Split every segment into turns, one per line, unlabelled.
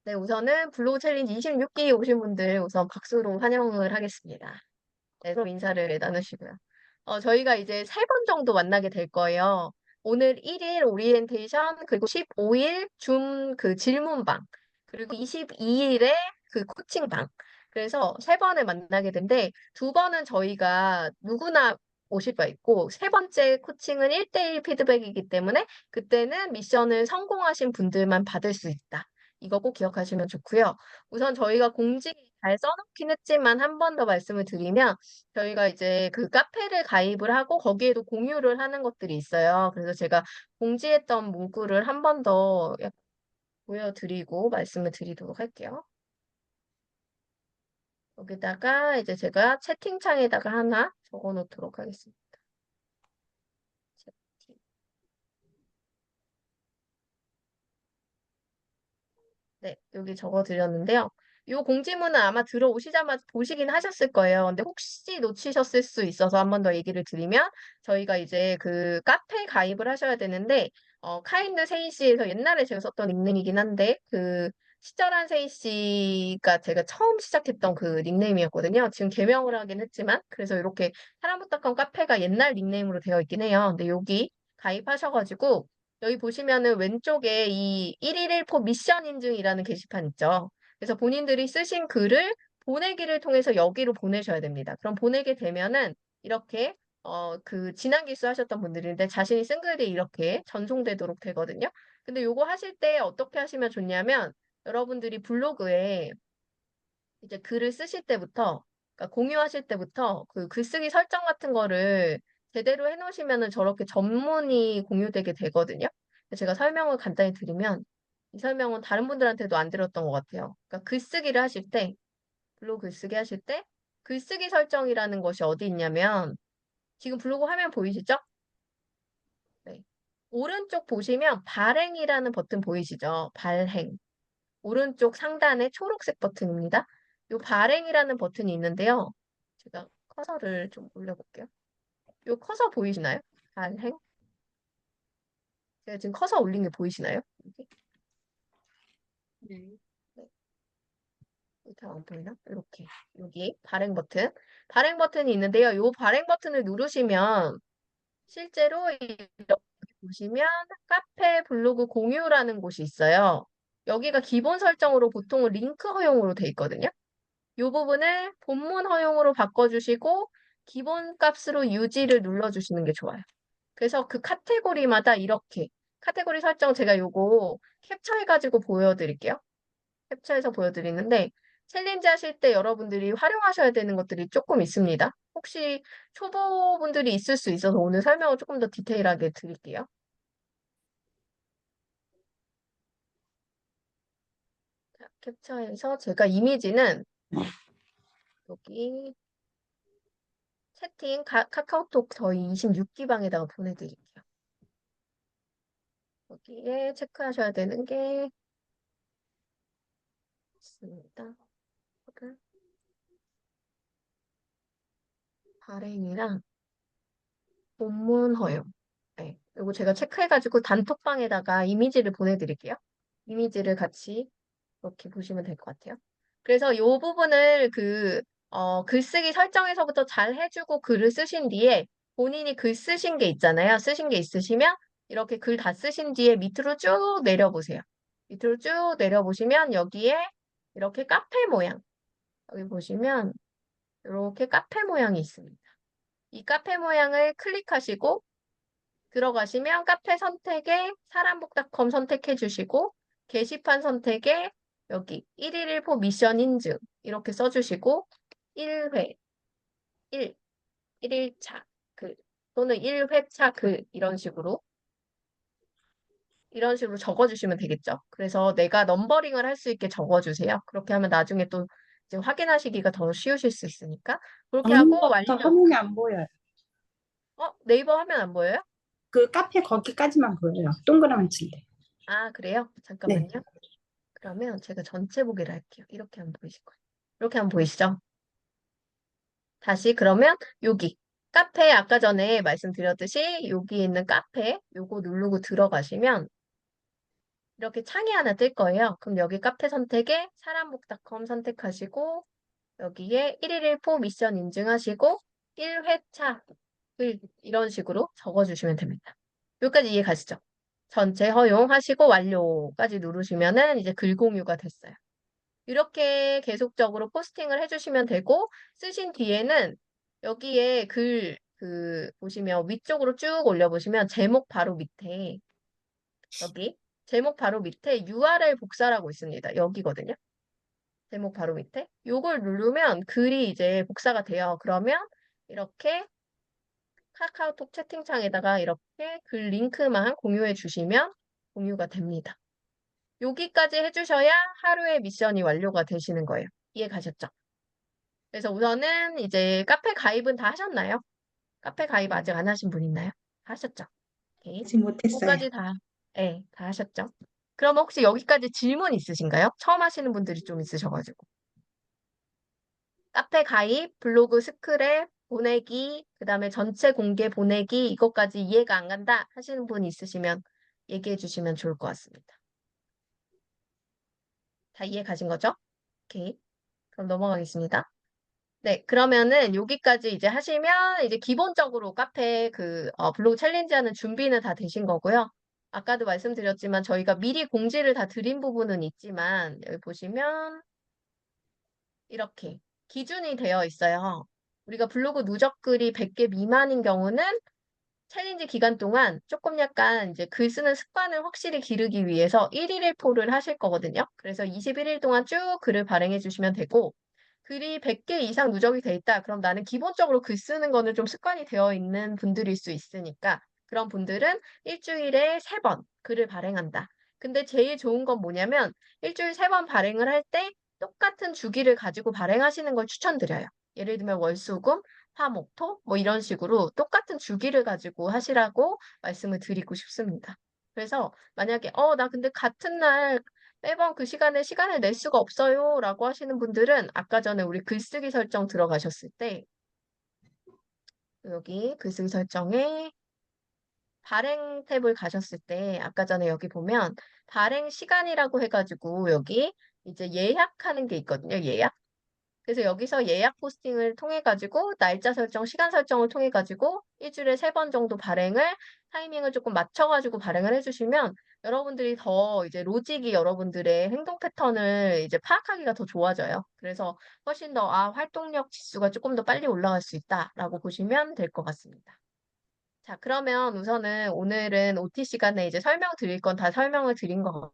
네, 우선은 블로그 챌린지 26기 오신 분들 우선 박수로 환영을 하겠습니다. 네, 서로 인사를 나누시고요. 저희가 이제 3번 정도 만나게 될 거예요. 오늘 1일 오리엔테이션, 그리고 15일 줌 그 질문방, 그리고 22일에 그 코칭방. 그래서 3번을 만나게 된데, 2번은 저희가 누구나 오실 수 있고, 3번째 코칭은 1대1 피드백이기 때문에, 그때는 미션을 성공하신 분들만 받을 수 있다. 이거 꼭 기억하시면 좋고요. 우선 저희가 공지 잘 써놓긴 했지만 한 번 더 말씀을 드리면, 저희가 이제 그 카페를 가입을 하고 거기에도 공유를 하는 것들이 있어요. 그래서 제가 공지했던 문구를 한 번 더 보여드리고 말씀을 드리도록 할게요. 여기다가 이제 제가 채팅창에다가 하나 적어 놓도록 하겠습니다. 채팅. 네, 여기 적어 드렸는데요. 이 공지문은 아마 들어오시자마자 보시긴 하셨을 거예요. 근데 혹시 놓치셨을 수 있어서 한 번 더 얘기를 드리면, 저희가 이제 그 카페 가입을 하셔야 되는데, 카인드 세이 씨에서 옛날에 제가 썼던 닉네임이긴 한데, 그 시절한 세이 씨가 제가 처음 시작했던 그 닉네임이었거든요. 지금 개명을 하긴 했지만, 그래서 이렇게 사람부탁한 카페가 옛날 닉네임으로 되어 있긴 해요. 근데 여기 가입하셔가지고, 여기 보시면은 왼쪽에 이 111포 미션 인증이라는 게시판 있죠. 그래서 본인들이 쓰신 글을 보내기를 통해서 여기로 보내셔야 됩니다. 그럼 보내게 되면은 이렇게 그 지난 기수 하셨던 분들인데 자신이 쓴 글이 이렇게 전송되도록 되거든요. 근데 요거 하실 때 어떻게 하시면 좋냐면 여러분들이 블로그에 이제 글을 쓰실 때부터 그러니까 공유하실 때부터 그 글쓰기 설정 같은 거를 제대로 해놓으시면은 저렇게 전문이 공유되게 되거든요. 제가 설명을 간단히 드리면 이 설명은 다른 분들한테도 안 들었던 것 같아요. 그러니까 글쓰기를 하실 때 블로그 글쓰기 하실 때 글쓰기 설정이라는 것이 어디 있냐면 지금 블로그 화면 보이시죠? 네. 오른쪽 보시면 발행이라는 버튼 보이시죠? 발행. 오른쪽 상단에 초록색 버튼입니다. 이 발행이라는 버튼이 있는데요. 제가 커서를 좀 올려볼게요. 이 커서 보이시나요? 발행? 제가 지금 커서 올린 게 보이시나요? 여기?
네.
네. 잘안 보이나? 이렇게. 여기 발행 버튼. 발행 버튼이 있는데요. 이 발행 버튼을 누르시면 실제로 이렇게 보시면 카페 블로그 공유라는 곳이 있어요. 여기가 기본 설정으로 보통은 링크 허용으로 돼 있거든요. 이 부분을 본문 허용으로 바꿔주시고 기본 값으로 유지를 눌러주시는 게 좋아요. 그래서 그 카테고리마다 이렇게 카테고리 설정 제가 요거 캡처해가지고 보여드릴게요. 캡처해서 보여드리는데 챌린지 하실 때 여러분들이 활용하셔야 되는 것들이 조금 있습니다. 혹시 초보분들이 있을 수 있어서 오늘 설명을 조금 더 디테일하게 드릴게요. 자, 캡처해서 제가 이미지는 여기 채팅 카카오톡 저희 26기 방에다가 보내드릴게요. 여기에 체크하셔야 되는 게 있습니다. 발행이랑 본문 허용. 네, 이거 제가 체크해가지고 단톡방에다가 이미지를 보내드릴게요. 이미지를 같이 이렇게 보시면 될 것 같아요. 그래서 이 부분을 글쓰기 설정에서부터 잘 해주고 글을 쓰신 뒤에 본인이 글 쓰신 게 있잖아요. 쓰신 게 있으시면 이렇게 글 다 쓰신 뒤에 밑으로 쭉 내려보세요. 밑으로 쭉 내려보시면 여기에 이렇게 카페 모양. 여기 보시면 이렇게 카페 모양이 있습니다. 이 카페 모양을 클릭하시고 들어가시면 카페 선택에 사람복닷컴 선택해 주시고 게시판 선택에 여기 1일1포 미션 인증 이렇게 써주시고 1회, 1, 1일차 글 또는 1회차 글 이런 식으로 적어주시면 되겠죠. 그래서 내가 넘버링을 할 수 있게 적어주세요. 그렇게 하면 나중에 또 이제 확인하시기가 더 쉬우실 수 있으니까 그렇게 하고 완료.
아무것도 화면이 안 보여요.
네이버 화면 안 보여요?
그 카페 거기까지만 보여요. 동그라미 칠 때.
아, 그래요?
네.
잠깐만요. 그러면 제가 전체 보기를 할게요. 이렇게 하면 보이실 거예요. 이렇게 하면 보이시죠? 다시 그러면 여기 카페 아까 전에 말씀드렸듯이 여기 있는 카페 요거 누르고 들어가시면 이렇게 창이 하나 뜰 거예요. 그럼 여기 카페 선택에 사람북닷컴 선택하시고 여기에 1일 1포 미션 인증하시고 1회차 이런 식으로 적어주시면 됩니다. 여기까지 이해 가시죠? 전체 허용하시고 완료까지 누르시면은 이제 글 공유가 됐어요. 이렇게 계속적으로 포스팅을 해주시면 되고 쓰신 뒤에는 여기에 보시면 위쪽으로 쭉 올려보시면 제목 바로 밑에 여기 제목 바로 밑에 URL 복사라고 있습니다. 여기거든요. 제목 바로 밑에 요걸 누르면 글이 이제 복사가 돼요. 그러면 이렇게 카카오톡 채팅창에다가 이렇게 글 링크만 공유해 주시면 공유가 됩니다. 여기까지 해주셔야 하루의 미션이 완료가 되시는 거예요. 이해 가셨죠? 그래서 우선은 이제 카페 가입은 다 하셨나요? 카페 가입 아직 안 하신 분 있나요? 다 하셨죠? 오케이.
아직 못했어요.
그거까지 다, 네, 다 하셨죠? 그럼 혹시 여기까지 질문 있으신가요? 처음 하시는 분들이 좀 있으셔가지고. 카페 가입, 블로그 스크랩, 보내기, 그 다음에 전체 공개 보내기, 이것까지 이해가 안 간다 하시는 분 있으시면 얘기해 주시면 좋을 것 같습니다. 다 이해 가신 거죠? 오케이. 그럼 넘어가겠습니다. 네, 그러면은 여기까지 이제 하시면 이제 기본적으로 카페 블로그 챌린지 하는 준비는 다 되신 거고요. 아까도 말씀드렸지만 저희가 미리 공지를 다 드린 부분은 있지만 여기 보시면 이렇게 기준이 되어 있어요. 우리가 블로그 누적글이 100개 미만인 경우는 챌린지 기간 동안 조금 약간 이제 글 쓰는 습관을 확실히 기르기 위해서 1일 1포를 하실 거거든요. 그래서 21일 동안 쭉 글을 발행해 주시면 되고 글이 100개 이상 누적이 돼 있다. 그럼 나는 기본적으로 글 쓰는 거는 좀 습관이 되어 있는 분들일 수 있으니까 그런 분들은 일주일에 3번 글을 발행한다. 근데 제일 좋은 건 뭐냐면 일주일 3번 발행을 할 때 똑같은 주기를 가지고 발행하시는 걸 추천드려요. 예를 들면 월수금, 화, 목, 토 뭐 이런 식으로 똑같은 주기를 가지고 하시라고 말씀을 드리고 싶습니다. 그래서 만약에 나 근데 같은 날 매번 그 시간에 시간을 낼 수가 없어요 라고 하시는 분들은 아까 전에 우리 글쓰기 설정 들어가셨을 때 여기 글쓰기 설정에 발행 탭을 가셨을 때 아까 전에 여기 보면 발행 시간이라고 해가지고 여기 이제 예약하는 게 있거든요. 예약. 그래서 여기서 예약 포스팅을 통해 가지고 날짜 설정, 시간 설정을 통해 가지고 일주일에 3번 정도 발행을 타이밍을 조금 맞춰 가지고 발행을 해주시면 여러분들이 더 이제 로직이 여러분들의 행동 패턴을 이제 파악하기가 더 좋아져요. 그래서 훨씬 더 활동력 지수가 조금 더 빨리 올라갈 수 있다라고 보시면 될 것 같습니다. 자, 그러면 우선은 오늘은 OT 시간에 이제 설명 드릴 건 다 설명을 드린 거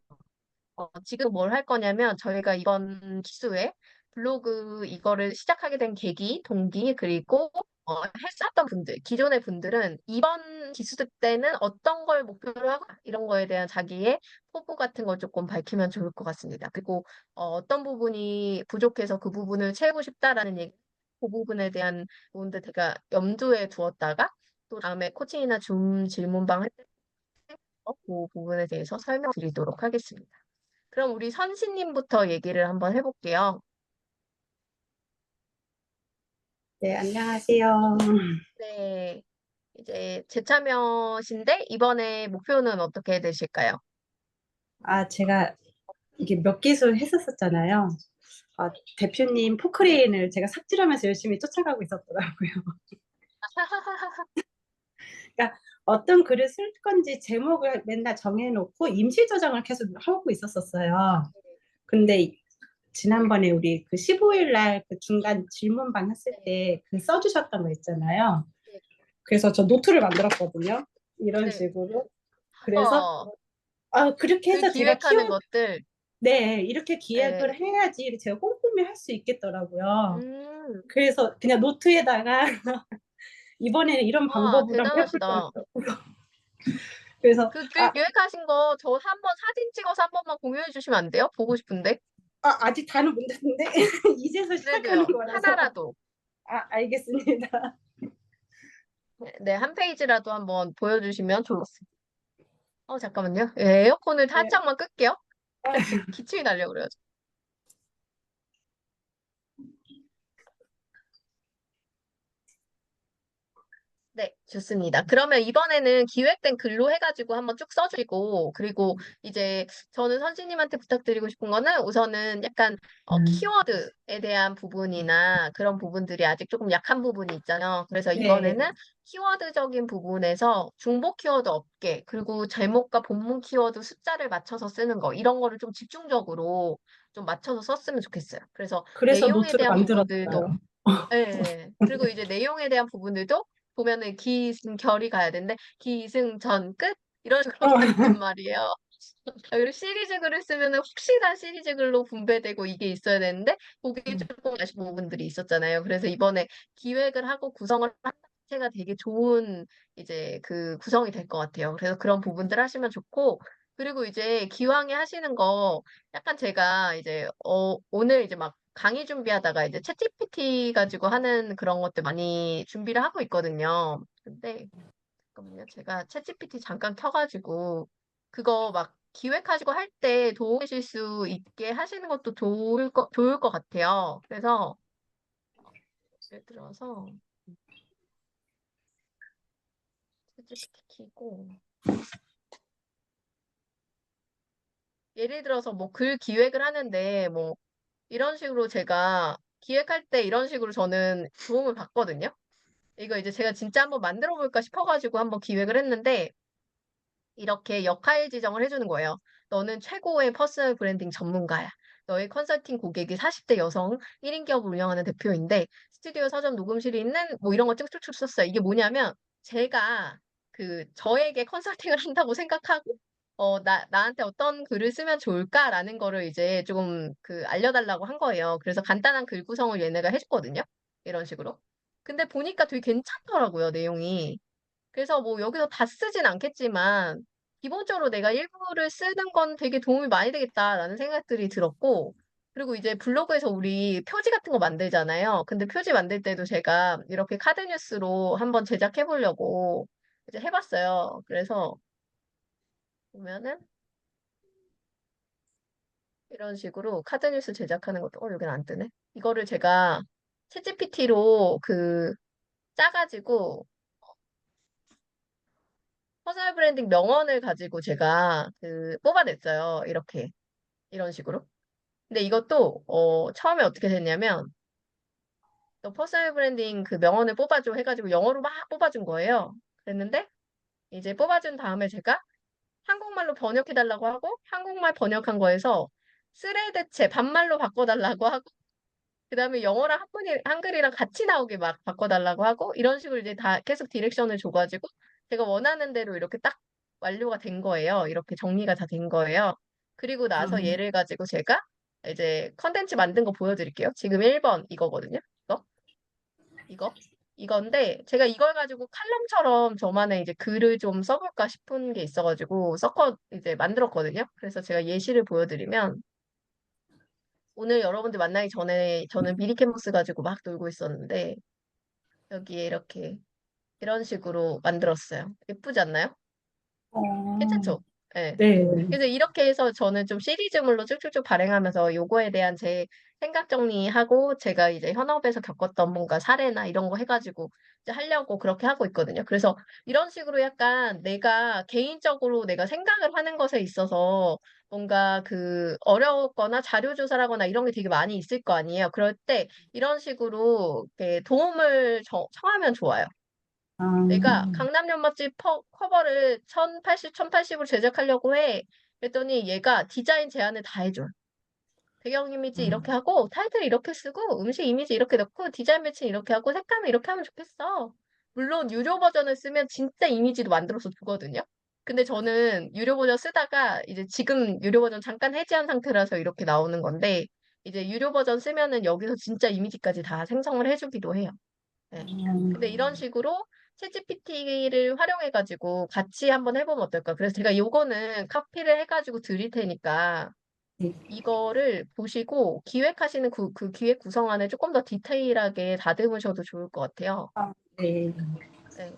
지금 뭘 할 거냐면 저희가 이번 기수에 블로그 이거를 시작하게 된 계기, 동기, 그리고 했었던 분들, 기존의 분들은 이번 기수 때는 어떤 걸 목표로 하고 이런 거에 대한 자기의 포부 같은 걸 조금 밝히면 좋을 것 같습니다. 그리고 어떤 부분이 부족해서 그 부분을 채우고 싶다라는 얘기, 그 부분에 대한 부분들 제가 염두에 두었다가 또 다음에 코칭이나 줌 질문방 할 때 그 부분에 대해서 설명드리도록 하겠습니다. 그럼 우리 선시님부터 얘기를 한번 해볼게요.
네, 안녕하세요.
네, 이제 재참여신데 이번에 목표는 어떻게 되실까요?
제가 이게 몇 기술 했었었잖아요. 대표님 포크레인을 제가 삽질하면서 열심히 쫓아가고 있었더라고요. 그러니까 어떤 글을 쓸 건지 제목을 맨날 정해놓고 임시 저장을 계속 하고 있었었어요. 근데 지난번에 우리 그 15일 날 그 중간 질문반 했을
네,
때 그 써주셨던 거 있잖아요.
네,
그래서 저 노트를 만들었거든요. 이런
네.
식으로. 그래서
어,
그렇게
그
해서 제가
기획하는 것들.
네, 이렇게
네.
기획을 해야지 제가 꼼꼼히 할 수 있겠더라고요.
음,
그래서 그냥 노트에다가 이번에는 이런
와,
방법으로 한번 해볼
대단하시다.
거예요. 그래서
그 기획하신 거 저 한번 사진 찍어서 한 번만 공유해 주시면 안 돼요? 보고 싶은데.
아직 다는 못 했는데 이제서 시작하는
그래도요.
거라서
하나라도.
알겠습니다.
네, 한 페이지라도 한번 보여주시면 좋겠습니다. 잠깐만요. 예, 에어컨을
네.
살짝만 끌게요.
아,
기침이 나려고 그래요. 네, 좋습니다. 그러면 이번에는 기획된 글로 해가지고 한번 쭉 써주시고, 그리고 이제 저는 선생님한테 부탁드리고 싶은 거는 우선은 약간
음,
키워드에 대한 부분이나 그런 부분들이 아직 조금 약한 부분이 있잖아요. 그래서
네.
이번에는 키워드적인 부분에서 중복 키워드 없게, 그리고 제목과 본문 키워드 숫자를 맞춰서 쓰는 거, 이런 거를 좀 집중적으로 좀 맞춰서 썼으면 좋겠어요. 그래서
그래서
내용에
노트를
대한 부분들도
만들었어요.
예, 예. 그리고 이제 내용에 대한 부분들도 보면은 기승결이 가야 되는데 기승전 끝 이런 식으로 가 있단 말이에요. 그리고 시리즈 글을 쓰면은 확실한 시리즈 글로 분배되고 이게 있어야 되는데 그게 조금 아쉬운 부분들이 있었잖아요. 그래서 이번에 기획을 하고 구성을 한 자체가 되게 좋은 이제 그 구성이 될 것 같아요. 그래서 그런 부분들 하시면 좋고 그리고 이제 기왕에 하시는 거 약간 제가 이제 오늘 이제 막 강의 준비하다가 이제 챗GPT 가지고 하는 그런 것들 많이 준비를 하고 있거든요. 근데 잠깐만요. 제가 챗GPT 잠깐 켜가지고 그거 막 기획하시고 할 때 도움 되실 수 있게 하시는 것도 좋을 것 같아요. 그래서 예를 들어서 챗GPT 키고 예를 들어서 뭐 글 기획을 하는데 뭐 이런 식으로 제가 기획할 때 이런 식으로 저는 도움을 받거든요. 이거 이제 제가 진짜 한번 만들어 볼까 싶어가지고 한번 기획을 했는데 이렇게 역할 지정을 해주는 거예요. 너는 최고의 퍼스널 브랜딩 전문가야. 너의 컨설팅 고객이 40대 여성 1인 기업을 운영하는 대표인데 스튜디오 서점 녹음실이 있는 뭐 이런 거 쭉쭉쭉 썼어요. 이게 뭐냐면 제가 그 저에게 컨설팅을 한다고 생각하고 나한테 어떤 글을 쓰면 좋을까라는 거를 이제 조금 그 알려달라고 한 거예요. 그래서 간단한 글 구성을 얘네가 해줬거든요. 이런 식으로. 근데 보니까 되게 괜찮더라고요, 내용이. 그래서 뭐 여기서 다 쓰진 않겠지만 기본적으로 내가 일부를 쓰는 건 되게 도움이 많이 되겠다라는 생각들이 들었고 그리고 이제 블로그에서 우리 표지 같은 거 만들잖아요. 근데 표지 만들 때도 제가 이렇게 카드 뉴스로 한번 제작해 보려고 이제 해봤어요. 그래서 보면은 이런 식으로 카드 뉴스 제작하는 것도 여기는 안 뜨네. 이거를 제가 챗GPT로 그 짜가지고 퍼스널 브랜딩 명언을 가지고 제가 그 뽑아냈어요. 이렇게. 이런 식으로. 근데 이것도 처음에 어떻게 됐냐면 너 퍼스널 브랜딩 그 명언을 뽑아줘 해가지고 영어로 막 뽑아준 거예요. 그랬는데 이제 뽑아준 다음에 제가 한국말로 번역해달라고 하고 한국말 번역한 거에서 스레드체 반말로 바꿔달라고 하고 그다음에 영어랑 한글이랑 같이 나오게 막 바꿔달라고 하고 이런 식으로 이제 다 계속 디렉션을 줘가지고 제가 원하는 대로 이렇게 딱 완료가 된 거예요. 이렇게 정리가 다 된 거예요. 그리고 나서
음,
얘를 가지고 제가 이제 컨텐츠 만든 거 보여드릴게요. 지금 1번 이거거든요. 이거, 이건데 제가 이걸 가지고 칼럼처럼 저만의 이제 글을 좀 써볼까 싶은 게 있어가지고 이제 만들었거든요. 그래서 제가 예시를 보여드리면 오늘 여러분들 만나기 전에 저는 미리 캔버스 가지고 막 놀고 있었는데 여기에 이렇게 이런 식으로 만들었어요. 예쁘지 않나요?
어,
괜찮죠? 네.
네.
그래서 이렇게 해서 저는 좀 시리즈물로 쭉쭉쭉 발행하면서 요거에 대한 제 생각 정리하고 제가 이제 현업에서 겪었던 뭔가 사례나 이런 거 해가지고 이제 하려고 그렇게 하고 있거든요. 그래서 이런 식으로 약간 내가 개인적으로 내가 생각을 하는 것에 있어서 뭔가 그 어려웠거나 자료 조사를 하거나 이런 게 되게 많이 있을 거 아니에요. 그럴 때 이런 식으로 이렇게 도움을 청하면 좋아요.
아,
내가 강남역 맛집 커버를 1080으로 제작하려고 해. 그랬더니 얘가 디자인 제안을 다 해줘. 배경 이미지 이렇게 하고, 타이틀 이렇게 쓰고, 음식 이미지 이렇게 넣고, 디자인 매칭 이렇게 하고, 색감을 이렇게 하면 좋겠어. 물론 유료 버전을 쓰면 진짜 이미지도 만들어서 주거든요. 근데 저는 유료 버전 쓰다가 이제 지금 유료 버전 잠깐 해지한 상태라서 이렇게 나오는 건데, 이제 유료 버전 쓰면은 여기서 진짜 이미지까지 다 생성을 해주기도 해요. 네. 근데 이런 식으로 챗GPT를 활용해가지고 같이 한번 해보면 어떨까? 그래서 제가 요거는 카피를 해가지고 드릴 테니까
네.
이거를 보시고 기획하시는 그 기획 구성안을 조금 더 디테일하게 다듬으셔도 좋을 것 같아요.
아, 네.
네.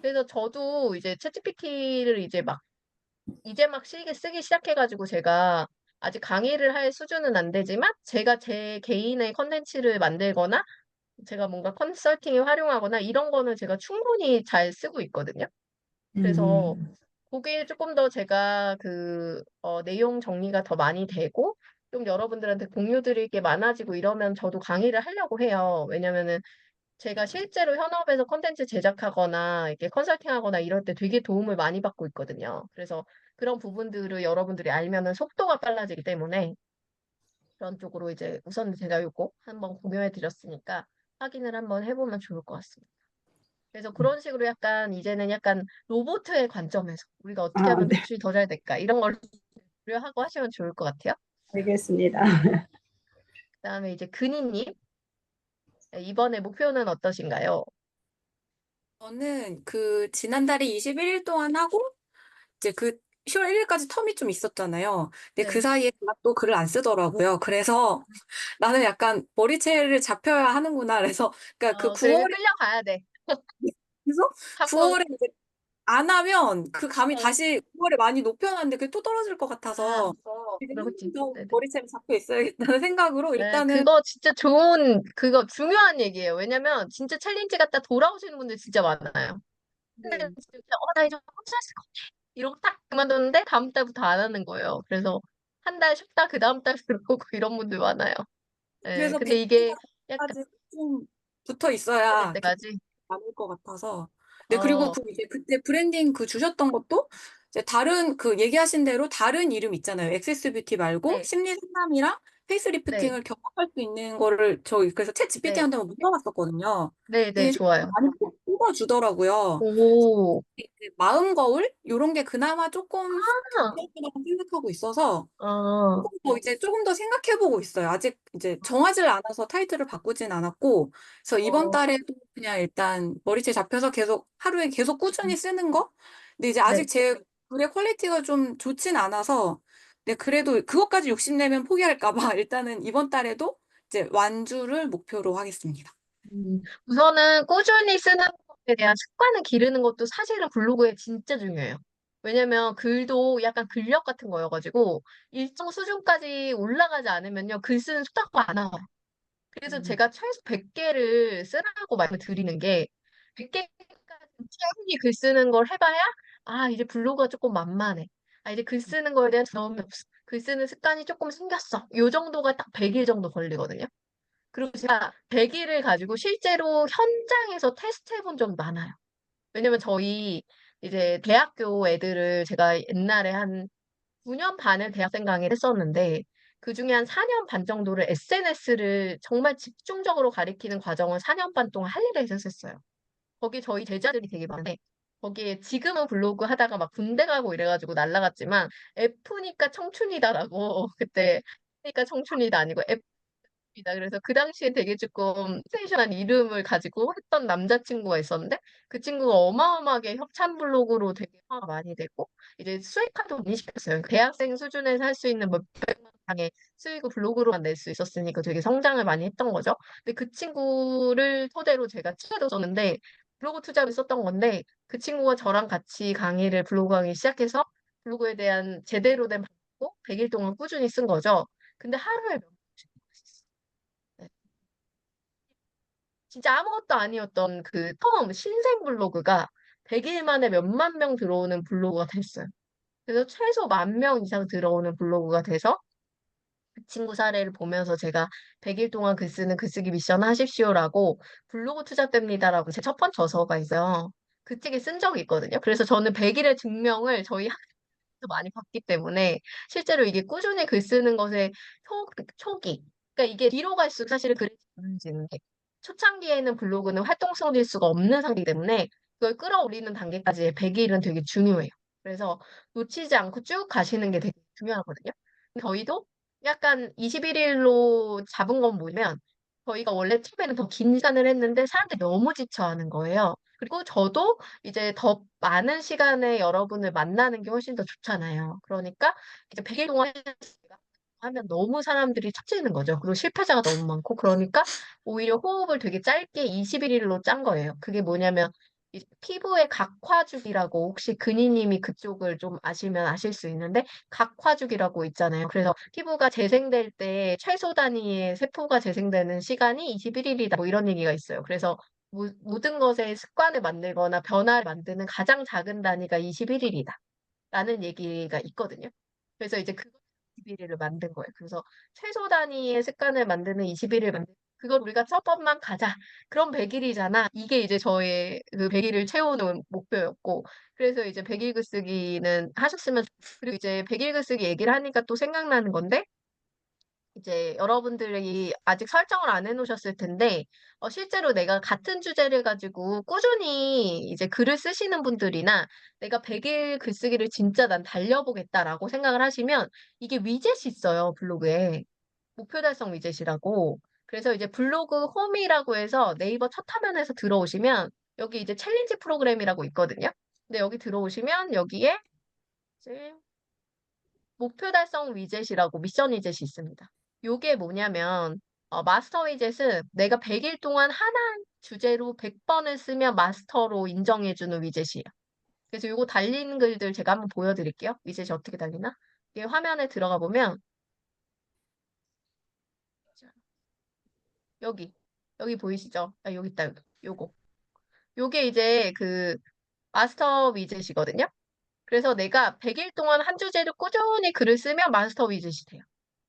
그래서 저도 이제 챗GPT를 이제 막 쓰기 시작해가지고 제가 아직 강의를 할 수준은 안 되지만 제가 제 개인의 컨텐츠를 만들거나 제가 뭔가 컨설팅에 활용하거나 이런 거는 제가 충분히 잘 쓰고 있거든요. 그래서
음,
거기에 조금 더 제가 내용 정리가 더 많이 되고 좀 여러분들한테 공유 드릴 게 많아지고 이러면 저도 강의를 하려고 해요. 왜냐면은 제가 실제로 현업에서 콘텐츠 제작하거나 이렇게 컨설팅하거나 이럴 때 되게 도움을 많이 받고 있거든요. 그래서 그런 부분들을 여러분들이 알면은 속도가 빨라지기 때문에 그런 쪽으로 이제 우선 제가 요거 한번 공유해 드렸으니까 확인을 한번 해보면 좋을 것 같습니다. 그래서 그런 식으로 약간 이제는 약간 로보트의 관점에서 우리가 어떻게
아,
하면
네,
노출이 더 잘 될까 이런 걸 고려하고 하시면 좋을 것 같아요.
알겠습니다.
그다음에 이제 근희님 이번에 목표는 어떠신가요?
저는 그 지난달에 21일 동안 하고 이제 그 10월 1일까지 텀이 좀 있었잖아요. 근데 그
네.
사이에 제가 또 글을 안 쓰더라고요. 그래서 나는 약간 머리채를 잡혀야 하는구나. 그래서 그러니까 그
저희가
9월에
끌려가야 돼.
그래서
한번
9월에 이제 안 하면 그 감이
어,
다시 9월에 많이 높여놨는데 그게 또 떨어질 것 같아서 지금
그렇지.
한번 더
네네.
머리채를 잡혀 있어야겠다는 생각으로
네,
일단은
그거 진짜 좋은, 그거 중요한 얘기예요. 왜냐면 진짜 챌린지 갔다 돌아오시는 분들 진짜 많아요. 근데
네.
진짜, 나 이제 혼자 할수 있을 것 같아. 이러고 딱 그만뒀는데 다음 달부터 안 하는 거예요. 그래서 한 달 쉬었다 그 다음 달 들어오고 이런 분들 많아요. 네,
그래서
근데 이게 약간
100일까지 좀 붙어
해야 될
있어야
때까지.
남을 것 같아서. 네, 그리고
어,
그 이제 그때 브랜딩 그 주셨던 것도 이제 다른 그 얘기하신 대로 다른 이름 있잖아요. 액세스 뷰티 말고
네,
심리 상담이랑 페이스
네,
리프팅을 경합할 수 있는 거를 저희 그래서 챗
네,
GPT한테 한번 물어봤었거든요.
네, 네,
되게
좋아요.
많이 뽑아주더라고요.
오,
마음 거울 요런 게 그나마 조금
아,
괜찮다고 생각하고 있어서
어,
조금 더 생각해보고 있어요. 아직 이제 정하질 않아서 타이틀을 바꾸진 않았고, 그래서 이번
어,
달에도 그냥 일단 머리채 잡혀서 계속 하루에 계속 꾸준히 쓰는 거? 근데 이제
네.
아직 제 글의 퀄리티가 좀 좋진 않아서, 근데 그래도 그것까지 욕심내면 포기할까 봐 일단은 이번 달에도 이제 완주를 목표로 하겠습니다.
우선은 꾸준히 쓰는 것에 대한 습관을 기르는 것도 사실은 블로그에 진짜 중요해요. 왜냐면 글도 약간 근력 같은 거여가지고 일정 수준까지 올라가지 않으면요, 글 쓰는 속도가 안 나와요. 그래서
음,
제가 최소 100개를 쓰라고 말씀을 드리는 게 100개까지 꾸준히 글 쓰는 걸 해봐야 이제 블로그가 조금 만만해. 이제 글 쓰는 거에 대한 경험이 없어. 글 쓰는 습관이 조금 생겼어. 요 정도가 딱 100일 정도 걸리거든요. 그리고 제가 100일을 가지고 실제로 현장에서 테스트 해본 적이 많아요. 왜냐면 저희 이제 대학교 애들을 제가 옛날에 한 9년 반을 대학생 강의를 했었는데 그중에 한 4년 반 정도를 SNS를 정말 집중적으로 가리키는 과정을 4년 반 동안 할 일을 했었어요. 거기 저희 제자들이 되게 많은데 거기에 지금은 블로그 하다가 막 군대 가고 이래가지고 날라갔지만 F니까 청춘이다라고 그때 F니까 청춘이다 아니고 있습니다. 그래서 그 당시에 되게 조금 센세이션한 이름을 가지고 했던 남자친구가 있었는데 그 친구가 어마어마하게 협찬 블로그로 되게 화가 많이 되고 이제 수익화도 많이 시켰어요. 대학생 수준에서 할 수 있는 몇백만 장의 수익을 블로그로만 낼 수 있었으니까 되게 성장을 많이 했던 거죠. 근데 그 친구를 토대로 제가 책을 썼는데 블로그 투자를 썼던 건데 그 친구가 저랑 같이 강의를 블로그 강의 시작해서 블로그에 대한 제대로 된 방법 100일 동안 꾸준히 쓴 거죠. 근데 하루에 몇 명씩 네. 진짜 아무것도 아니었던 그 처음 신생 블로그가 100일 만에 몇만 명 들어오는 블로그가 됐어요. 그래서 최소 10,000명 이상 들어오는 블로그가 돼서 그 친구 사례를 보면서 제가 100일 동안 글 쓰는 글쓰기 미션 하십시오라고 블로그 투자됩니다라고 제 첫 번째 저서가 있어요. 그 책에 쓴 적이 있거든요. 그래서 저는 100일의 증명을 저희 많이 봤기 때문에 실제로 이게 꾸준히 글 쓰는 것의 초기. 그러니까 이게 뒤로 갈수록 사실은 글이 많아지는데 초창기에는 블로그는 활동성 지수가 없는 상태이기 때문에 그걸 끌어올리는 단계까지의 100일은 되게 중요해요. 그래서 놓치지 않고 쭉 가시는 게 되게 중요하거든요. 저희도 약간 21일로 잡은 건 뭐냐면 저희가 원래 처음에는 더 긴 시간을 했는데 사람들이 너무 지쳐하는 거예요. 그리고 저도 이제 더 많은 시간에 여러분을 만나는 게 훨씬 더 좋잖아요. 그러니까 이제 100일 동안 하면 너무 사람들이 처지는 거죠. 그리고 실패자가 너무 많고 그러니까 오히려 호흡을 되게 짧게 21일로 짠 거예요. 그게 뭐냐면 이 피부의 각화죽이라고 혹시 근희님이 그쪽을 좀 아시면 아실 수 있는데 각화죽이라고 있잖아요. 그래서 피부가 재생될 때 최소 단위의 세포가 재생되는 시간이 21일이다. 뭐 이런 얘기가 있어요. 그래서 모든 것에 습관을 만들거나 변화를 만드는 가장 작은 단위가 21일이다. 라는 얘기가 있거든요. 그래서 이제 그 21일을 만든 거예요. 그래서 최소 단위의 습관을 만드는 21일 만든 그걸 우리가 첫 번만 가자. 그럼 100일이잖아. 이게 이제 저의 그 100일을 채우는 목표였고. 그래서 이제 100일 글쓰기는 하셨으면 그리고 이제 100일 글쓰기 얘기를 하니까 또 생각나는 건데 이제 여러분들이 아직 설정을 안 해놓으셨을 텐데, 실제로 내가 같은 주제를 가지고 꾸준히 이제 글을 쓰시는 분들이나 내가 100일 글쓰기를 진짜 난 달려보겠다라고 생각을 하시면 이게 위젯이 있어요, 블로그에. 목표 달성 위젯이라고. 그래서 이제 블로그 홈이라고 해서 네이버 첫 화면에서 들어오시면 여기 이제 챌린지 프로그램이라고 있거든요. 근데 여기 들어오시면 여기에 이제 목표 달성 위젯이라고 미션 위젯이 있습니다. 요게 뭐냐면 마스터 위젯은 내가 100일 동안 하나 주제로 100번을 쓰면 마스터로 인정해주는 위젯이에요. 그래서 요거 달린 글들 제가 한번 보여드릴게요. 위젯이 어떻게 달리나? 이게 화면에 들어가 보면 자, 여기 보이시죠? 아, 여기 있다. 여기. 요거. 요게 이제 그 마스터 위젯이거든요. 그래서 내가 100일 동안 한 주제로 꾸준히 글을 쓰면 마스터 위젯이 돼요.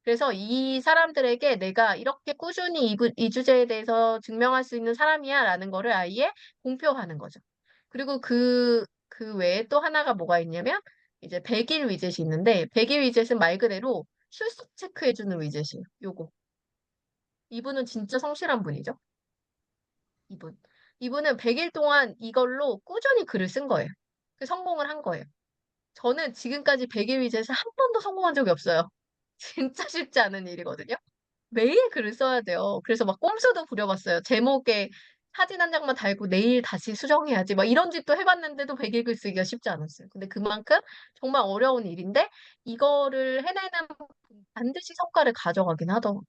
그래서 이 사람들에게 내가 이렇게 꾸준히 이 주제에 대해서 증명할 수 있는 사람이야 라는 거를 아예 공표하는 거죠. 그리고 그 외에 또 하나가 뭐가 있냐면 이제 100일 위젯이 있는데 100일 위젯은 말 그대로 출석 체크해주는 위젯이에요. 요거. 이분은 진짜 성실한 분이죠. 이분. 이분은 100일 동안 이걸로 꾸준히 글을 쓴 거예요. 그 성공을 한 거예요. 저는 지금까지 100일 위젯을 한 번도 성공한 적이 없어요. 진짜 쉽지 않은 일이거든요. 매일 글을 써야 돼요. 그래서 막 꼼수도 부려봤어요. 제목에 사진 한 장만 달고 내일 다시 수정해야지. 막 이런 짓도 해봤는데도 100일 글 쓰기가 쉽지 않았어요. 근데 그만큼 정말 어려운 일인데 이거를 해내는 분 반드시 성과를 가져가긴 하더라고요.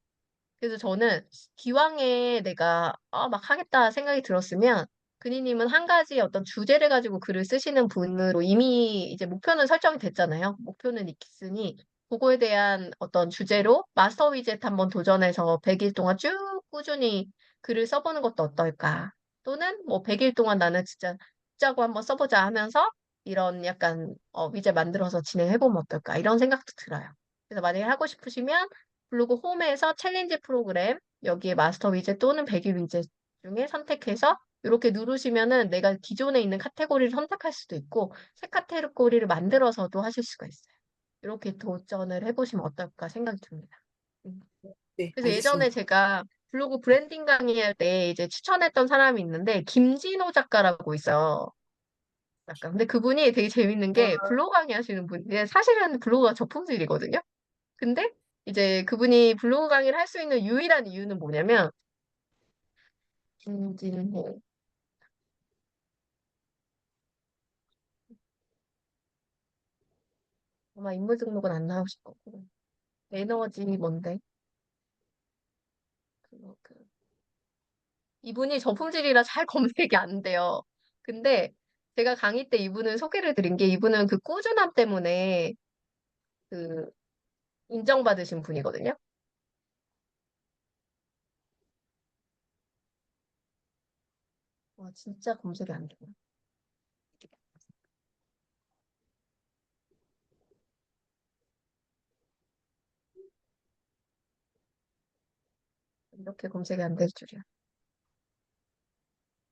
그래서 저는 기왕에 내가 막 하겠다 생각이 들었으면 근희님은 한 가지 어떤 주제를 가지고 글을 쓰시는 분으로 이미 이제 목표는 설정이 됐잖아요. 목표는 있으니 그거에 대한 어떤 주제로 마스터 위젯 한번 도전해서 100일 동안 쭉 꾸준히 글을 써보는 것도 어떨까? 또는 뭐 100일 동안 나는 진짜 짜고 한번 써보자 하면서 이런 약간 위젯 만들어서 진행해보면 어떨까? 이런 생각도 들어요. 그래서 만약에 하고 싶으시면 블로그 홈에서 챌린지 프로그램, 여기에 마스터 위젯 또는 100일 위젯 중에 선택해서 이렇게 누르시면은 내가 기존에 있는 카테고리를 선택할 수도 있고, 새 카테고리를 만들어서도 하실 수가 있어요. 이렇게 도전을 해보시면 어떨까 생각이 듭니다. 음.
네,
그래서 예전에
알겠습니다.
제가 블로그 브랜딩 강의할 때 이제 추천했던 사람이 있는데, 김진호 작가라고 있어요. 약간. 근데 그분이 되게 재밌는 게 블로그 강의 하시는 분인데, 사실은 블로그가 저품질이거든요. 근데 이제 그분이 블로그 강의를 할 수 있는 유일한 이유는 뭐냐면 김진호 아마 인물 등록은 안 나오실 거고 에너지 뭔데 그 이분이 저품질이라 잘 검색이 안 돼요. 근데 제가 강의 때 이분을 소개를 드린 게 이분은 그 꾸준함 때문에 그 인정받으신 분이거든요. 와 진짜 검색이 안 돼요. 이렇게 검색이 안 될 줄이야.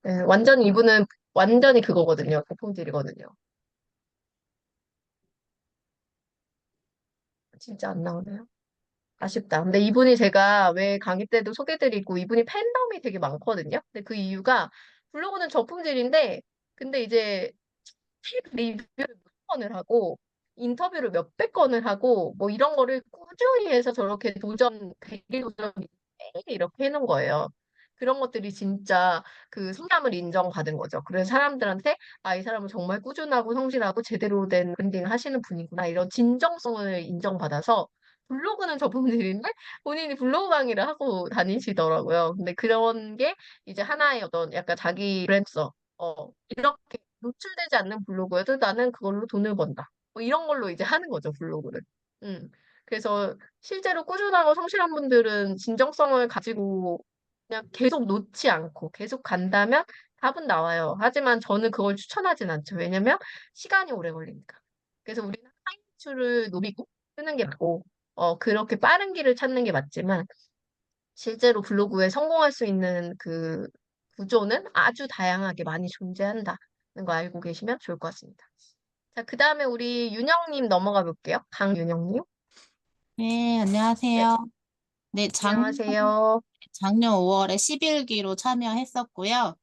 네, 완전 이분은 완전히 그거거든요. 저품질이거든요. 진짜 안 나오네요. 아쉽다. 근데 이분이 제가 왜 강의 때도 소개드리고 이분이 팬덤이 되게 많거든요. 근데 그 이유가 블로그는 저품질인데 근데 이제 책 리뷰를 몇 건을 하고 인터뷰를 몇백 건을 하고 뭐 이런 거를 꾸준히 해서 저렇게 도전 100일 도전 매일 이렇게 해놓은 거예요. 그런 것들이 진짜 그 성함을 인정받은 거죠. 그래서 사람들한테 이 사람은 정말 꾸준하고 성실하고 제대로 된 브랜딩을 하시는 분이구나 이런 진정성을 인정받아서 블로그는 저분들인데 본인이 블로그 강의를 하고 다니시더라고요. 근데 그런 게 이제 하나의 어떤 약간 자기 브랜드성 이렇게 노출되지 않는 블로그여도 나는 그걸로 돈을 번다. 뭐 이런 걸로 이제 하는 거죠, 블로그를. 음. 그래서 실제로 꾸준하고 성실한 분들은 진정성을 가지고 그냥 계속 놓지 않고 계속 간다면 답은 나와요. 하지만 저는 그걸 추천하진 않죠. 왜냐면 시간이 오래 걸리니까. 그래서 우리는 타임출을 노리고 쓰는 게 맞고, 그렇게 빠른 길을 찾는 게 맞지만, 실제로 블로그에 성공할 수 있는 그 구조는 아주 다양하게 많이 존재한다는 거 알고 계시면 좋을 것 같습니다. 자, 그 다음에 우리 윤영님 넘어가 볼게요. 강윤영님.
네,
네,
안녕하세요. 네,
안녕하세요.
작년 5월에 11기로 참여했었고요.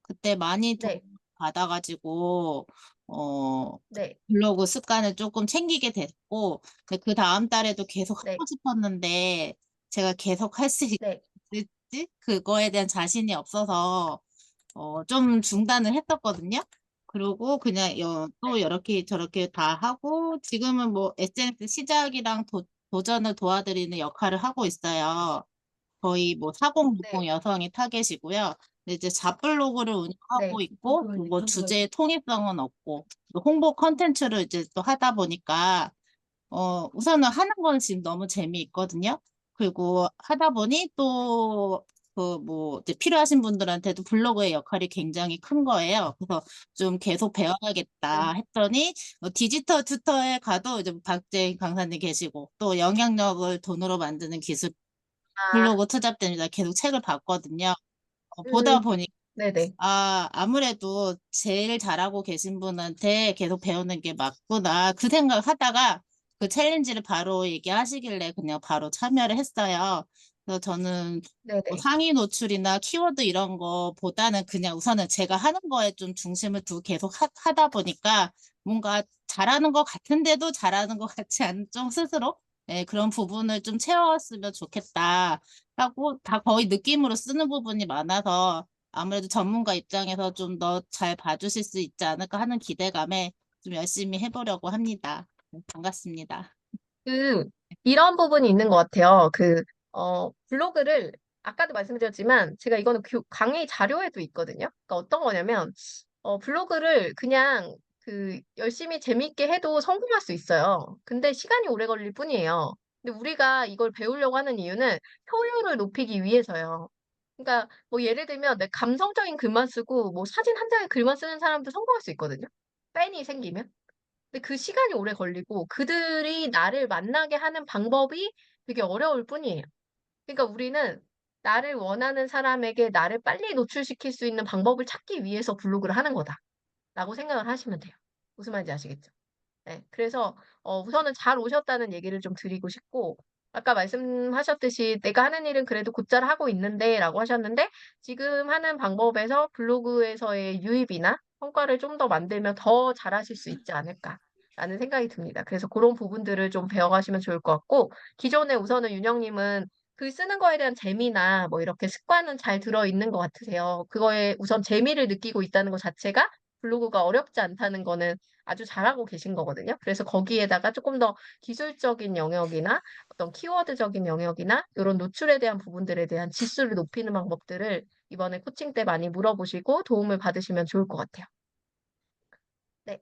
그때 많이 도움
네,
받아가지고, 어,
네,
블로그 습관을 조금 챙기게 됐고, 근데 그 다음 달에도 계속
네,
하고 싶었는데, 제가 계속 할 수
네,
있을지? 그거에 대한 자신이 없어서, 좀 중단을 했었거든요. 그리고 그냥 또
네,
이렇게 저렇게 다 하고, 지금은 뭐 SNS 시작이랑 도전을 도와드리는 역할을 하고 있어요. 거의 뭐
네,
4060 여성이 타겟이고요. 근데 이제 잡블로그를 운영하고
네,
있고, 뭐 주제의 통일성은 없고, 또 홍보 컨텐츠를 이제 또 하다 보니까, 우선은 하는 건 지금 너무 재미있거든요. 그리고 하다 보니 또, 뭐, 이제 필요하신 분들한테도 블로그의 역할이 굉장히 큰 거예요. 그래서 좀 계속 배워야겠다 했더니, 디지털 튜터에 가도 이제 박재인 강사님 계시고, 또 영향력을 돈으로 만드는 기술
아,
블로그 투잡됩니다. 계속 책을 봤거든요. 보다
음,
보니
네네.
아무래도 제일 잘하고 계신 분한테 계속 배우는 게 맞구나. 그 생각 하다가 그 챌린지를 바로 얘기하시길래 그냥 바로 참여를 했어요. 그래서 저는 뭐
네네.
상위 노출이나 키워드 이런 거보다는 그냥 우선은 제가 하는 거에 좀 중심을 두고 계속 하다 보니까 뭔가 잘하는 것 같은데도 잘하는 것 같지 않은 좀 스스로 네, 그런 부분을 좀 채웠으면 좋겠다 하고 다 거의 느낌으로 쓰는 부분이 많아서 아무래도 전문가 입장에서 좀 더 잘 봐주실 수 있지 않을까 하는 기대감에 좀 열심히 해보려고 합니다. 네, 반갑습니다.
그, 이런 부분이 있는 것 같아요. 블로그를, 아까도 말씀드렸지만, 제가 이거는 강의 자료에도 있거든요. 그러니까 어떤 거냐면, 블로그를 그냥 열심히 재밌게 해도 성공할 수 있어요. 근데 시간이 오래 걸릴 뿐이에요. 근데 우리가 이걸 배우려고 하는 이유는 효율을 높이기 위해서요. 그러니까 뭐 예를 들면 내 감성적인 글만 쓰고 뭐 사진 한 장의 글만 쓰는 사람도 성공할 수 있거든요. 팬이 생기면. 근데 그 시간이 오래 걸리고 그들이 나를 만나게 하는 방법이 되게 어려울 뿐이에요. 그러니까 우리는 나를 원하는 사람에게 나를 빨리 노출시킬 수 있는 방법을 찾기 위해서 블로그를 하는 거다라고 생각을 하시면 돼요. 무슨 말인지 아시겠죠? 네, 그래서 우선은 잘 오셨다는 얘기를 좀 드리고 싶고 아까 말씀하셨듯이 내가 하는 일은 그래도 곧잘 하고 있는데라고 하셨는데 지금 하는 방법에서 블로그에서의 유입이나 성과를 좀 더 만들면 더 잘하실 수 있지 않을까라는 생각이 듭니다. 그래서 그런 부분들을 좀 배워가시면 좋을 것 같고 기존에 우선은 윤영님은 글 쓰는 거에 대한 재미나 뭐 이렇게 습관은 잘 들어 있는 것 같으세요. 그거에 우선 재미를 느끼고 있다는 것 자체가 블로그가 어렵지 않다는 거는 아주 잘하고 계신 거거든요. 그래서 거기에다가 조금 더 기술적인 영역이나 어떤 키워드적인 영역이나 이런 노출에 대한 부분들에 대한 지수를 높이는 방법들을 이번에 코칭 때 많이 물어보시고 도움을 받으시면 좋을 것 같아요. 네,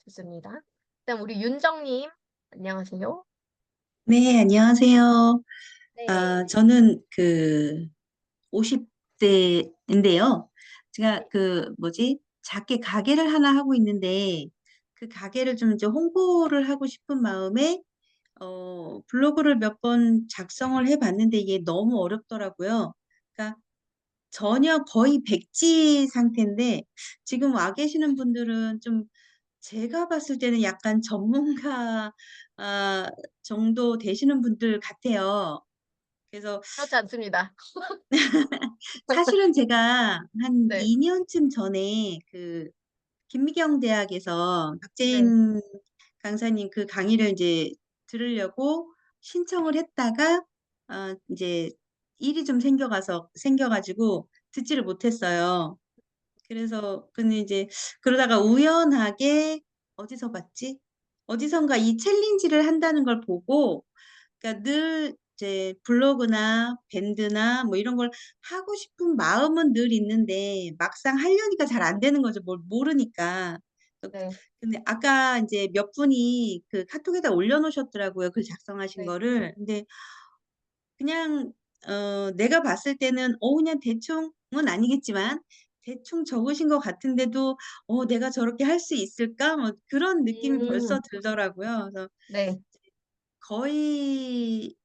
좋습니다. 그다음 우리 윤정님, 안녕하세요.
네, 안녕하세요.
네,
저는 그 50대인데요. 제가 작게 가게를 하나 하고 있는데 그 가게를 좀 이제 홍보를 하고 싶은 마음에 블로그를 몇 번 작성을 해봤는데 이게 너무 어렵더라고요. 그러니까 전혀 거의 백지 상태인데 지금 와 계시는 분들은 좀 제가 봤을 때는 약간 전문가 아 정도 되시는 분들 같아요. 그래서
그렇지 않습니다.
사실은 제가 한
네,
2 년쯤 전에 그 김미경 대학에서
네,
박재인 강사님 그 강의를 인제 들으려고 신청을 했다가 인제 일이 좀 생겨 가지고 듣지를 못했어요. 그래서 근데 이제 그러다가 우연하게 어디서 봤지? 어디선가 이 챌린지를 한다는 걸 보고 그러니까 늘 이제 블로그나 밴드나 뭐 이런 걸 하고 싶은 마음은 늘 있는데 막상 하려니까 잘 안 되는 거죠. 뭘 모르니까.
네,
근데 아까 이제 몇 분이 그 카톡에다 올려놓으셨더라고요. 글 작성하신
네.
거를. 근데 그냥 내가 봤을 때는 그냥 대충은 아니겠지만 대충 적으신 것 같은데도 '내가 저렇게 할 수 있을까?' 뭐 그런 느낌이
음,
벌써 들더라고요. 그래서
네.
거의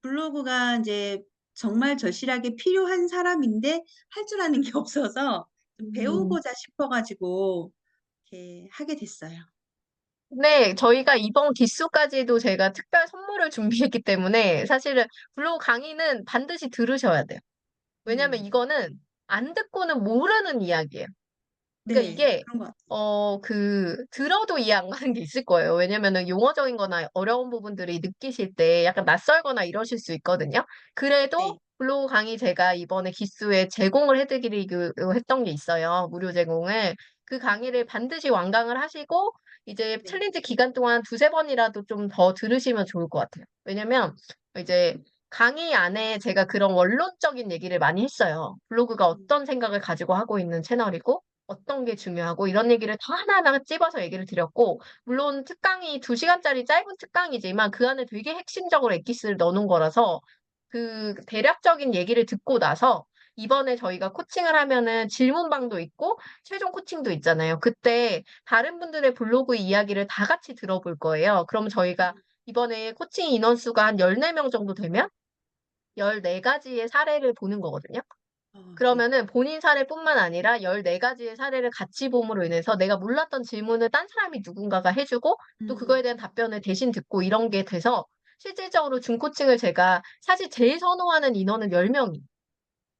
블로그가 인제 정말 절실하게 필요한 사람인데 할 줄 아는 게 없어서 좀
음.
배우고자 싶어 가지고 이렇게 하게 됐어요.
네, 저희가 이번 기수까지도 제가 특별 선물을 준비했기 때문에 사실은 블로그 강의는 반드시 들으셔야 돼요. 왜냐면 이거는 안 듣고는 모르는 이야기예요. 그러니까
네.
이게
그런 것 같아요.
들어도 이해 안 가는 게 있을 거예요. 왜냐면은 용어적인 거나 어려운 부분들이 느끼실 때 약간 낯설거나 이러실 수 있거든요. 그래도
네.
블로그 강의 제가 이번에 기수에 제공을 해드리기로 했던 게 있어요. 무료 제공을. 그 강의를 반드시 완강을 하시고 이제
네.
챌린지 기간 동안 두세 번이라도 좀 더 들으시면 좋을 것 같아요. 왜냐면 이제 강의 안에 제가 그런 원론적인 얘기를 많이 했어요. 블로그가
음.
어떤 생각을 가지고 하고 있는 채널이고 어떤 게 중요하고 이런 얘기를 다 하나하나 찝어서 얘기를 드렸고 물론 특강이 2시간짜리 짧은 특강이지만 그 안에 되게 핵심적으로 엑기스를 넣어 놓은 거라서 그 대략적인 얘기를 듣고 나서 이번에 저희가 코칭을 하면은 질문방도 있고 최종 코칭도 있잖아요. 그때 다른 분들의 블로그 이야기를 다 같이 들어볼 거예요. 그럼 저희가 이번에 코칭 인원수가 한 14명 정도 되면 14가지의 사례를 보는 거거든요.
네.
그러면은 본인 사례뿐만 아니라 14가지의 사례를 같이 봄으로 인해서 내가 몰랐던 질문을 딴 사람이 누군가가 해 주고 또 그거에
음.
대한 답변을 대신 듣고 이런 게 돼서 실질적으로 줌 코칭을 제가 사실 제일 선호하는 인원은 10명이에요.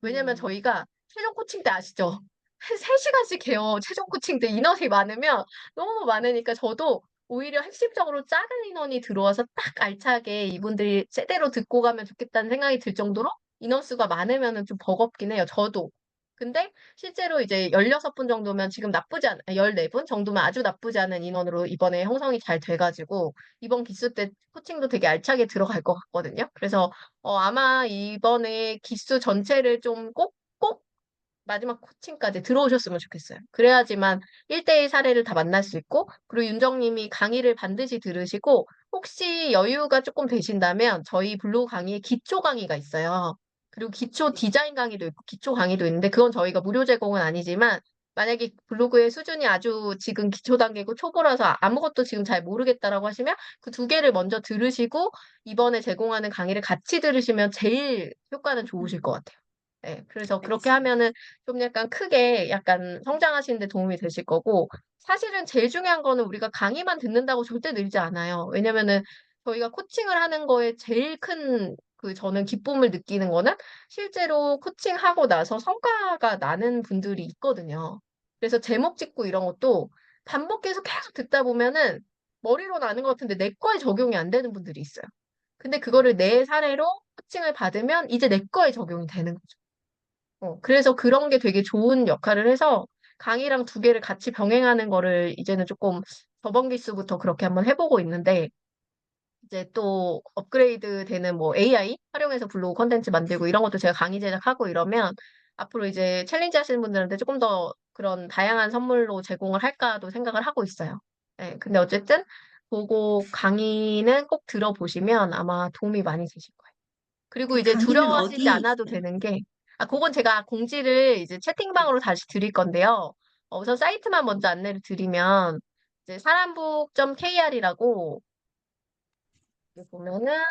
왜냐면
음.
저희가 최종 코칭 때 아시죠? 한 3시간씩 해요. 최종 코칭 때 인원이 많으면 너무 많으니까 저도 오히려 핵심적으로 작은 인원이 들어와서 딱 알차게 이분들이 제대로 듣고 가면 좋겠다는 생각이 들 정도로 인원수가 많으면은 좀 버겁긴 해요, 저도. 근데 실제로 이제 16분 정도면 지금 나쁘지 않 14분 정도면 아주 나쁘지 않은 인원으로 이번에 형성이 잘 돼 가지고 이번 기수 때 코칭도 되게 알차게 들어갈 것 같거든요. 그래서 아마 이번에 기수 전체를 좀 꼭 마지막 코칭까지 들어오셨으면 좋겠어요. 그래야지만 1대1 사례를 다 만날 수 있고 그리고 윤정 님이 강의를 반드시 들으시고 혹시 여유가 쪼끔 되신다면 저희 블로그 강의에 기초 강의가 있어요. 그리고 기초
네.
디자인 강의도 있고 기초 강의도 있는데 그건 저희가 무료 제공은 아니지만 만약에 블로그의 수준이 아주 지금 기초 단계고 초보라서 아무것도 지금 잘 모르겠다라고 하시면 그 2개를 먼저 들으시고 이번에 제공하는 강의를 같이 들으시면 제일 효과는 좋으실 것
음.
같아요. 네. 그래서 그렇게
알겠습니다.
하면은 좀 약간 크게 약간 성장하시는 데 도움이 되실 거고 사실은 제일 중요한 거는 우리가 강의만 듣는다고 절대 늘지 않아요. 왜냐면은 저희가 코칭을 하는 거에 제일 큰 저는 기쁨을 느끼는 거는 실제로 코칭하고 나서 성과가 나는 분들이 있거든요. 그래서 제목 짓고 이런 것도 반복해서 계속 듣다 보면은 머리로 나는 것 같은데 내 거에 적용이 안 되는 분들이 있어요. 근데 그거를 내 사례로 코칭을 받으면 이제 내 거에 적용이 되는 거죠. 그래서 그런 게 되게 좋은 역할을 해서 강의랑 2개를 같이 병행하는 거를 이제는 쪼끔 저번 기수부터 그렇게 한번 해 보고 있는데 이제 또 업그레이드 되는 뭐 AI 활용해서 블로그 콘텐츠 만들고 이런 것도 제가 강의 제작하고 이러면 앞으로 이제 챌린지 하시는 분들한테 쪼끔 더 그런 다양한 선물로 제공을 할까도 생각을 하고 있어요. 예. 근데 어쨌든 고거 강의는 꼭 들어보시면 아마 도움이 많이 되실 거예요. 그리고
그
이제
강의는
두려워하시지
어디에
않아도
있어요?
되는 게 고건 제가 공지를 이제
네.
채팅방으로 다시 드릴 건데요. 우선 사이트만 먼저 안내를 드리면 이제 사람북.kr이라고 여기 보면은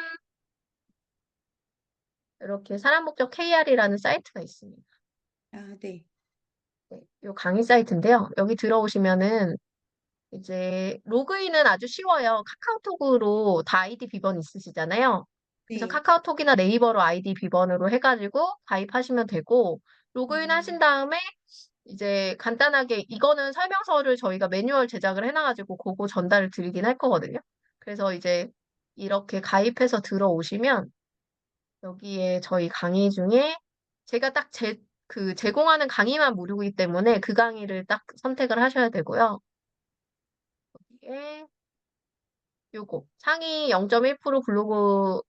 이렇게 사람북.kr이라는 사이트가 있습니다.
네.
네. 요 강의 사이트인데요. 여기 들어오시면은 이제 로그인은 아주 쉬워요. 카카오톡으로 다 아이디 비번 있으시잖아요. 그래서
네.
카카오톡이나 네이버로 아이디 비번으로 해 가지고 가입하시면 되고 로그인 하신
음.
다음에 이제 간단하게 이거는 설명서를 저희가 매뉴얼 제작을 해 놔 가지고 고거 전달을 드리긴 할 거거든요. 그래서 이제 이렇게 가입해서 들어오시면 여기에 저희 강의 중에 제가 딱 제공하는 강의만 무료이기 때문에 그 강의를 딱 선택을 하셔야 되고요. 여기에 요거 상위 0.1% 블로그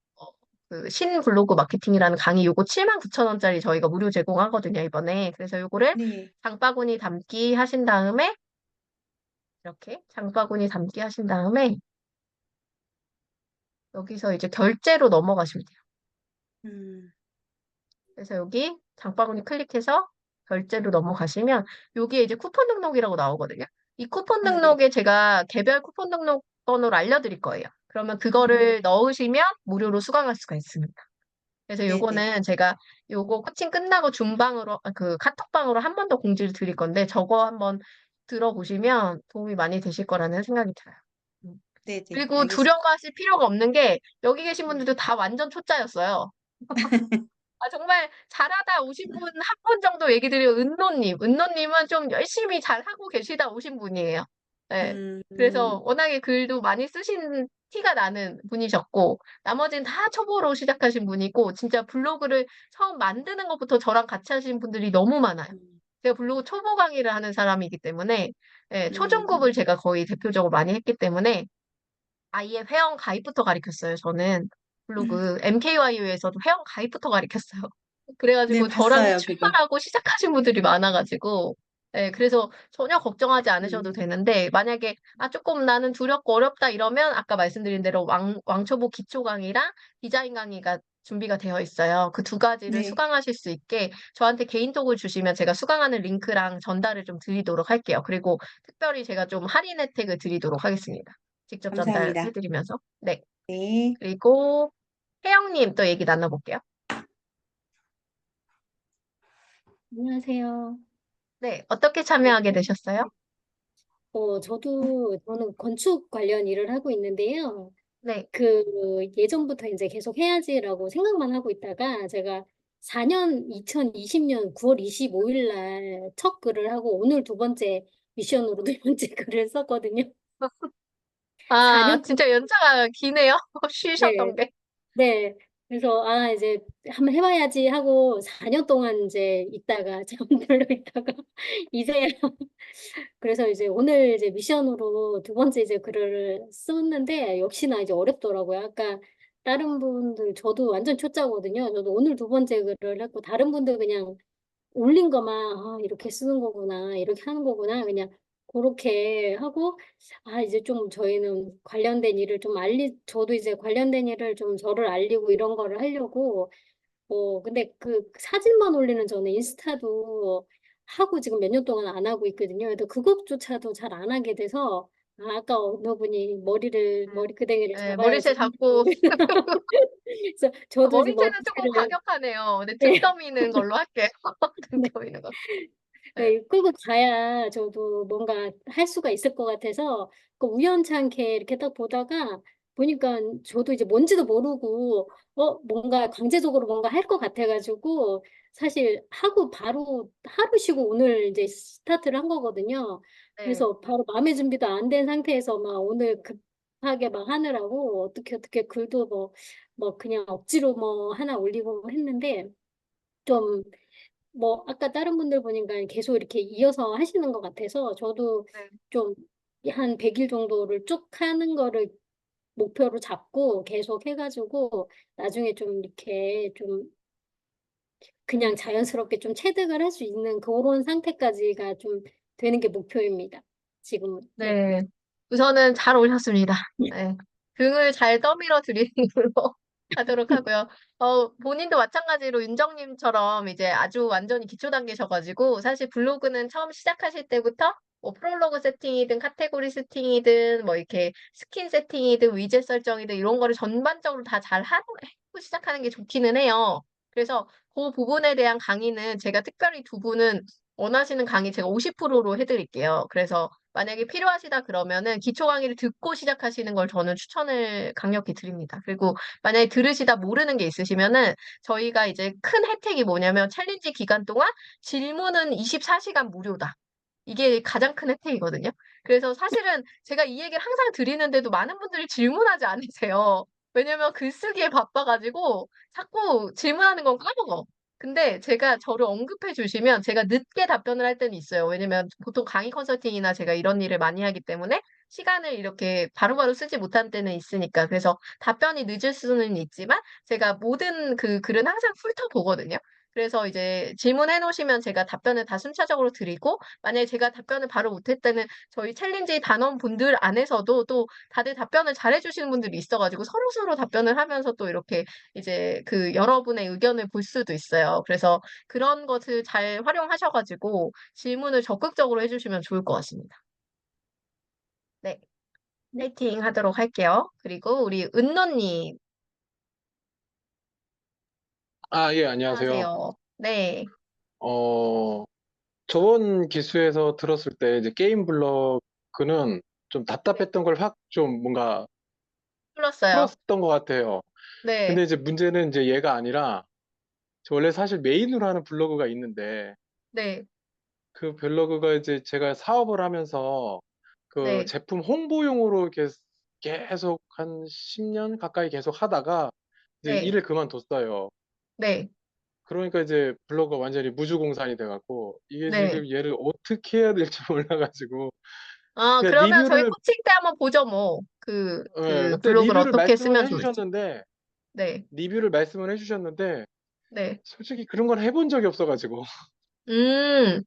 그 신블로그 마케팅이라는 강의 요거 79,000원짜리 저희가 무료 제공하거든요, 이번에. 그래서 요거를
네.
장바구니 담기 하신 다음에 이렇게 장바구니 담기 하신 다음에 여기서 이제 결제로 넘어가시면 돼요.
음,
그래서 여기 장바구니 클릭해서 결제로 넘어가시면 여기에 이제 쿠폰 등록이라고 나오거든요. 이 쿠폰
네.
등록에 제가 개별 쿠폰 등록 번호를 알려드릴 거예요. 그러면 그거를 넣으시면 무료로 수강할 수가 있습니다. 그래서
네네.
요거는 제가 요거 코칭 끝나고 줌방으로 그 카톡방으로 한 번 더 공지를 드릴 건데 저거 한번 들어보시면 도움이 많이 되실 거라는 생각이 들어요. 음.
네네.
그리고
알겠습니다.
두려워하실 필요가 없는 게 여기 계신 분들도 다 완전 초짜였어요. 정말 잘하다 오신 분 한 분 정도 얘기 드리면 은노님은 좀 열심히 잘하고 계시다 오신 분이에요. 네. 그래서 워낙에 글도 많이 쓰신 티가 나는 분이셨고 나머지는 다 초보로 시작하신 분이고 진짜 블로그를 처음 만드는 것부터 저랑 같이 하신 분들이 너무 많아요. 제가 블로그 초보 강의를 하는 사람이기 때문에 초중급을 제가 거의 대표적으로 많이 했기 때문에 아예 회원 가입부터 가르쳤어요. 저는 블로그 MKYU에서도 회원 가입부터 가르쳤어요.
네,
그래가지고 저랑
봤어요, 그거.
출발하고 시작하신 분들이 많아가지고 그래서 전혀 걱정하지 않으셔도
음,
되는데 만약에 조금 나는 두렵고 어렵다 이러면 아까 말씀드린 대로 왕초보 기초 강의랑 디자인 강의가 준비가 되어 있어요. 그 두 가지를
네,
수강하실 수 있게 저한테 개인톡을 주시면 제가 수강하는 링크랑 전달을 좀 드리도록 할게요. 그리고 특별히 제가 좀 할인 혜택을 드리도록 하겠습니다. 직접
감사합니다.
전달해드리면서. 네.
네.
그리고 혜영님 또 얘기 나눠볼게요.
안녕하세요.
네. 어떻게 참여하게 되셨어요?
저는 건축 관련 일을 하고 있는데요.
네.
예전부터 이제 계속 해야지라고 생각만 하고 있다가 제가 2020년 9월 25일 날 첫 글을 하고 오늘 두 번째 미션으로 두 번째 글을 썼거든요. 4년
진짜 연차가 기네요. 쉬셨던
네,
게.
네. 그래서 이제 한번 해봐야지 하고 4년 동안 이제 있다가 잠들러 있다가 이제야 그래서 이제 오늘 이제 미션으로 두 번째 이제 글을 썼는데 역시나 이제 어렵더라고요. 아까 다른 분들 저도 완전 초짜거든요. 저도 오늘 두 번째 글을 했고 다른 분들 그냥 올린 것만 이렇게 쓰는 거구나 이렇게 하는 거구나 그냥 그렇게 하고 이제 좀 저희는 관련된 일을 좀 저도 이제 관련된 일을 좀 저를 알리고 이런 거를 하려고 근데 그 사진만 올리는 저는 인스타도 하고 지금 몇 년 동안 안 하고 있거든요. 그래도 그것조차도 잘 안 하게 돼서 아까 어느 분이 머리끄댕이를
머리채
잡아야지.
잡고.
그래서 저도 지금
머리채는 조금 과격하네요. 근데 등
네.
떠미는 걸로 할게요. 등
네.
떠미는 거. 네.
네, 끌고 가야 저도 뭔가 할 수가 있을 것 같아서 우연찮게 이렇게 딱 보다가 보니까 저도 이제 뭔지도 모르고 뭔가 강제적으로 뭔가 할 것 같아가지고 사실 하고 바로 하루 쉬고 오늘 이제 스타트를 한 거거든요.
네.
그래서 바로 마음의 준비도 안 된 상태에서 막 오늘 급하게 막 하느라고 어떻게 글도 뭐 그냥 억지로 뭐 하나 올리고 했는데 좀 아까 다른 분들 보니까 계속 이렇게 이어서 하시는 것 같아서 저도
네.
좀 한 100일 정도를 쭉 하는 거를 목표로 잡고 계속 해가지고 나중에 좀 이렇게 좀 그냥 자연스럽게 좀 체득을 할 수 있는 그런 상태까지가 좀 되는 게 목표입니다. 지금은. 네.
네. 우선은 잘 오셨습니다. 네. 등을 잘 떠밀어 드리는 걸로 하도록 하고요. 본인도 마찬가지로 윤정님처럼 이제 아주 완전히 기초 단계셔가지고 사실 블로그는 처음 시작하실 때부터 뭐 프롤로그 세팅이든 카테고리 세팅이든 뭐 이렇게 스킨 세팅이든 위젯 설정이든 이런 거를 전반적으로 다 잘 하고 시작하는 게 좋기는 해요. 그래서 그 부분에 대한 강의는 제가 특별히 두 분은 원하시는 강의 제가 50%로 해드릴게요. 그래서 만약에 필요하시다 그러면은 기초 강의를 듣고 시작하시는 걸 저는 추천을 강력히 드립니다. 그리고 만약에 들으시다 모르는 게 있으시면은 저희가 이제 큰 혜택이 뭐냐면 챌린지 기간 동안 질문은 24시간 무료다. 이게 가장 큰 혜택이거든요. 그래서 사실은 제가 이 얘기를 항상 드리는데도 많은 분들이 질문하지 않으세요. 왜냐면 글쓰기에 바빠가지고 자꾸 질문하는 건 까먹어. 근데 제가 저를 언급해 주시면 제가 늦게 답변을 할 때는 있어요. 왜냐면 보통 강의 컨설팅이나 제가 이런 일을 많이 하기 때문에 시간을 이렇게 바로바로 쓰지 못한 때는 있으니까. 그래서 답변이 늦을 수는 있지만 제가 모든 그 글은 항상 훑어보거든요. 그래서 이제 질문해 놓으시면 제가 답변을 다 순차적으로 드리고, 만약에 제가 답변을 바로 못할 때는 저희 챌린지 단원분들 안에서도 또 다들 답변을 잘해 주시는 분들이 있어가지고 서로서로 답변을 하면서 또 이렇게 이제 그 여러분의 의견을 볼 수도 있어요. 그래서 그런 것을 잘 활용하셔가지고 질문을 적극적으로 해주시면 좋을 것 같습니다. 네,
네.
파이팅 하도록 할게요. 그리고 우리 은노님,
아, 예, 안녕하세요.
안녕하세요. 네,
어, 저번 기수에서 들었을 때 이제 게임 블로그는 좀
네,
답답했던 걸 확 좀 뭔가
풀었어요.
풀었던 것 같아요.
네,
근데 이제 문제는 이제 얘가 아니라 저 원래 사실 메인으로 하는 블로그가 있는데
네,
그 블로그가 이제 제가 사업을 하면서 그
네,
제품 홍보용으로 계속 한 10년 가까이 계속 하다가 이제
네,
일을 그만뒀어요.
네,
그러니까 이제 블로그가 완전히 무주공산이 돼갖고 이게
네.
지금 얘를 어떻게 해야 될지 몰라가지고 그냥
그러면 저희
리뷰를
코칭 때 한번 보죠, 뭐. 그
그때
블로그를
리뷰를
어떻게
말씀을
쓰면 좋을지.
해주셨는데
네,
리뷰를 말씀을 해주셨는데
네.
솔직히 그런 걸 해본 적이 없어가지고
음.